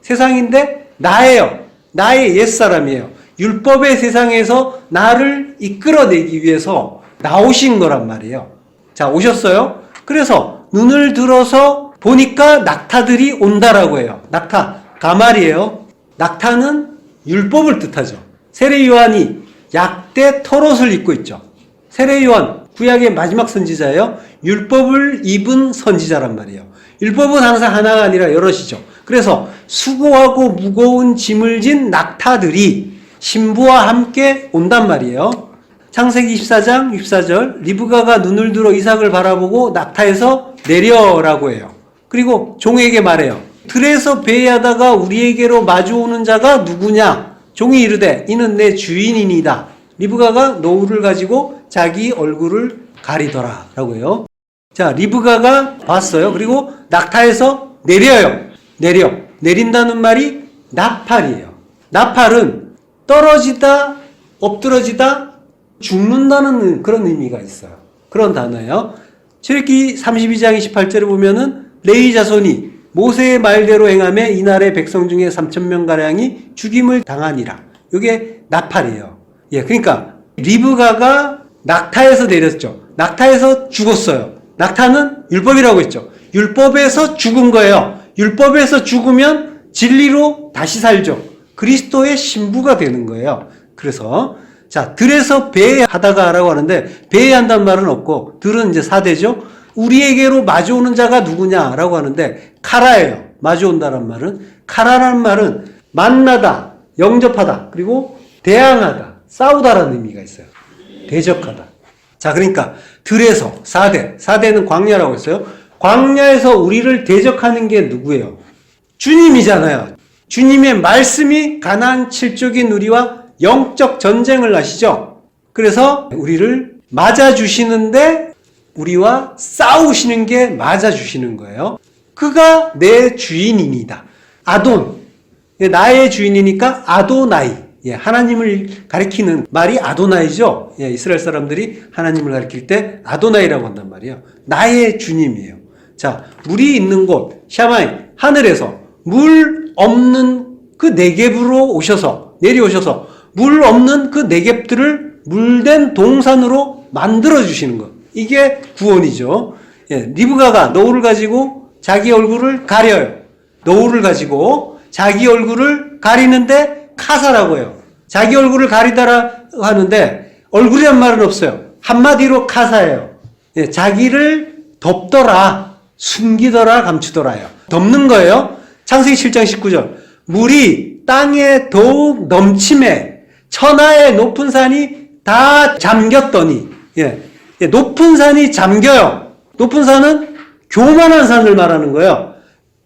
세상인데 나예요. 나의 옛사람이에요. 율법의 세상에서 나를 이끌어내기 위해서 나오신 거란 말이에요. 자, 오셨어요. 그래서 눈을 들어서 보니까 낙타들이 온다라고 해요. 낙타, 가말이에요. 낙타는 율법을 뜻하죠. 세례 요한이 약대 털옷을 입고 있죠. 세례 요한, 구약의 마지막 선지자예요. 율법을 입은 선지자란 말이에요. 율법은 항상 하나가 아니라 여럿이죠. 그래서 수고하고 무거운 짐을 진 낙타들이 신부와 함께 온단 말이에요. 창세기 24장 64절 리브가가 눈을 들어 이삭을 바라보고 낙타에서 내려라고 해요. 그리고 종에게 말해요. 들에서 배회하다가 우리에게로 마주오는 자가 누구냐? 종이 이르되 이는 내 주인이니이다. 리브가가 노울을 가지고 자기 얼굴을 가리더라 라고 해요. 자, 리브가가 봤어요. 그리고 낙타에서 내린다는 말이 나팔이에요. 나팔은 떨어지다, 엎드러지다, 죽는다는 그런 의미가 있어요. 그런 단어예요. 출애굽기 32장 28절에 보면은 레위 자손이 모세의 말대로 행하며 이날의 백성 중에 3,000명가량이 죽임을 당하니라. 이게 나팔이에요. 예, 그러니까 리브가가 낙타에서 내렸죠. 낙타에서 죽었어요. 낙타는 율법이라고 했죠. 율법에서 죽은 거예요. 율법에서 죽으면 진리로 다시 살죠. 그리스도의 신부가 되는 거예요. 그래서 자, 들에서 배회하다가 라고 하는데 배회한다는 말은 없고 들은 이제 사대죠. 우리에게로 마주오는 자가 누구냐라고 하는데 카라예요. 마주온다란 말은 카라라는 말은 만나다, 영접하다, 그리고 대항하다, 싸우다라는 의미가 있어요. 대적하다. 자, 그러니까 들에서 사대는 광야라고 했어요. 광야에서 우리를 대적하는 게 누구예요? 주님이잖아요. 주님의 말씀이 가나안 7족인 우리와 영적 전쟁을 하시죠. 그래서 우리를 맞아주시는데 우리와 싸우시는 게 맞아주시는 거예요. 그가 내 주인입니다. 아돈. 나의 주인이니까 아도나이. 예, 하나님을 가리키는 말이 아도나이죠. 예, 이스라엘 사람들이 하나님을 가리킬 때 아도나이라고 한단 말이에요. 나의 주님이에요. 자, 물이 있는 곳, 샤마이, 하늘에서 물 없는 그 네겝으로 내려오셔서 물 없는 그 네겝들을 물된 동산으로 만들어주시는 것. 이게 구원이죠. 예, 리브가가 노울을 가지고 자기 얼굴을 가려요. 노울을 가지고 자기 얼굴을 가리는데 카사라고 해요. 자기 얼굴을 가리다라 하는데 얼굴이란 말은 없어요. 한마디로 카사예요. 예, 자기를 덮더라, 숨기더라, 감추더라요. 덮는 거예요. 창세기 7장 19절. 물이 땅에 더욱 넘침에 천하의 높은 산이 다 잠겼더니, 예, 높은 산이 잠겨요. 높은 산은 교만한 산을 말하는 거예요.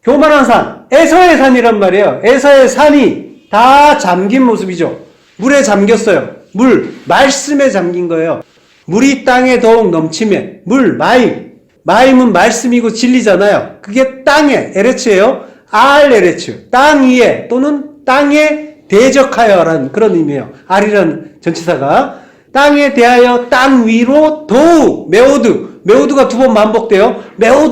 교만한 산, 에서의 산이란 말이에요. 에서의 산이 다 잠긴 모습이죠. 물에 잠겼어요. 말씀에 잠긴 거예요. 물이 땅에 더욱 넘침에, 마임은 말씀이고 진리잖아요. 그게 땅에, 에레츠예요. 에레츠, 땅 위에 또는 땅에 대적하여라는 그런 의미예요. 알이라는 전치사가 땅에 대하여 땅 위로 더욱 메오드가 두 번 반복돼요. 매우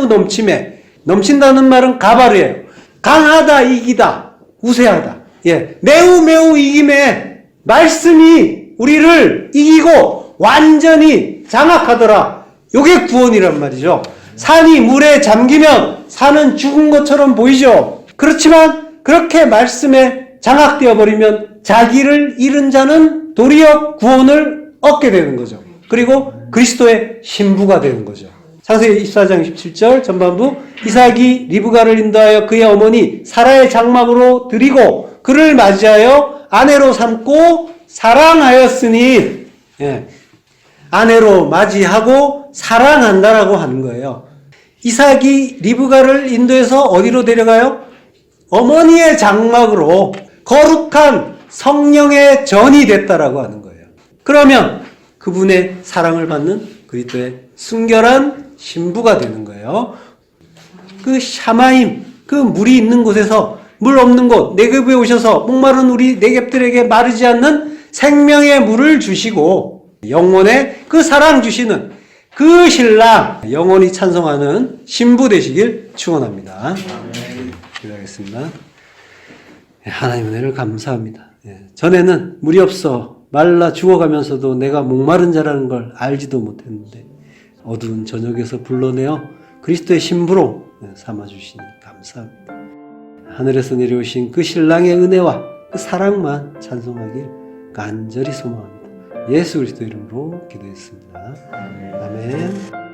넘침에. 넘친다는 말은 가바르예요. 강하다, 이기다, 우세하다. 예, 매우 이김에 말씀이 우리를 이기고 완전히 장악하더라. 요게 구원이란 말이죠. 산이 물에 잠기면 산은 죽은 것처럼 보이죠. 그렇지만 그렇게 말씀에 장악되어 버리면 자기를 잃은 자는 도리어 구원을 얻게 되는 거죠. 그리고 그리스도의 신부가 되는 거죠. 창세기 24장 17절 전반부. 이삭이 리브가를 인도하여 그의 어머니 사라의 장막으로 들이고 그를 맞이하여 아내로 삼고 사랑하였으니, 예, 아내로 맞이하고 사랑한다라고 하는 거예요. 이삭이 리브가를 인도해서 어디로 데려가요? 어머니의 장막으로 거룩한 성령의 전이 됐다라고 하는 거예요. 그러면 그분의 사랑을 받는 그리스도의 순결한 신부가 되는 거예요. 그 샤마임, 그 물이 있는 곳에서 물 없는 곳, 네겝에 오셔서 목마른 우리 네겝들에게 마르지 않는 생명의 물을 주시고 영원의 그 사랑 주시는 그 신랑, 영원히 찬송하는 신부 되시길 축원합니다. 기도하겠습니다. 하나님 은혜를 감사합니다. 전에는 물이 없어 말라 죽어가면서도 내가 목마른 자라는 걸 알지도 못했는데 어두운 저녁에서 불러내어 그리스도의 신부로 삼아주시니 감사합니다. 하늘에서 내려오신 그 신랑의 은혜와 그 사랑만 찬송하길 간절히 소망합니다. 예수 그리스도 이름으로 기도했습니다. 아멘.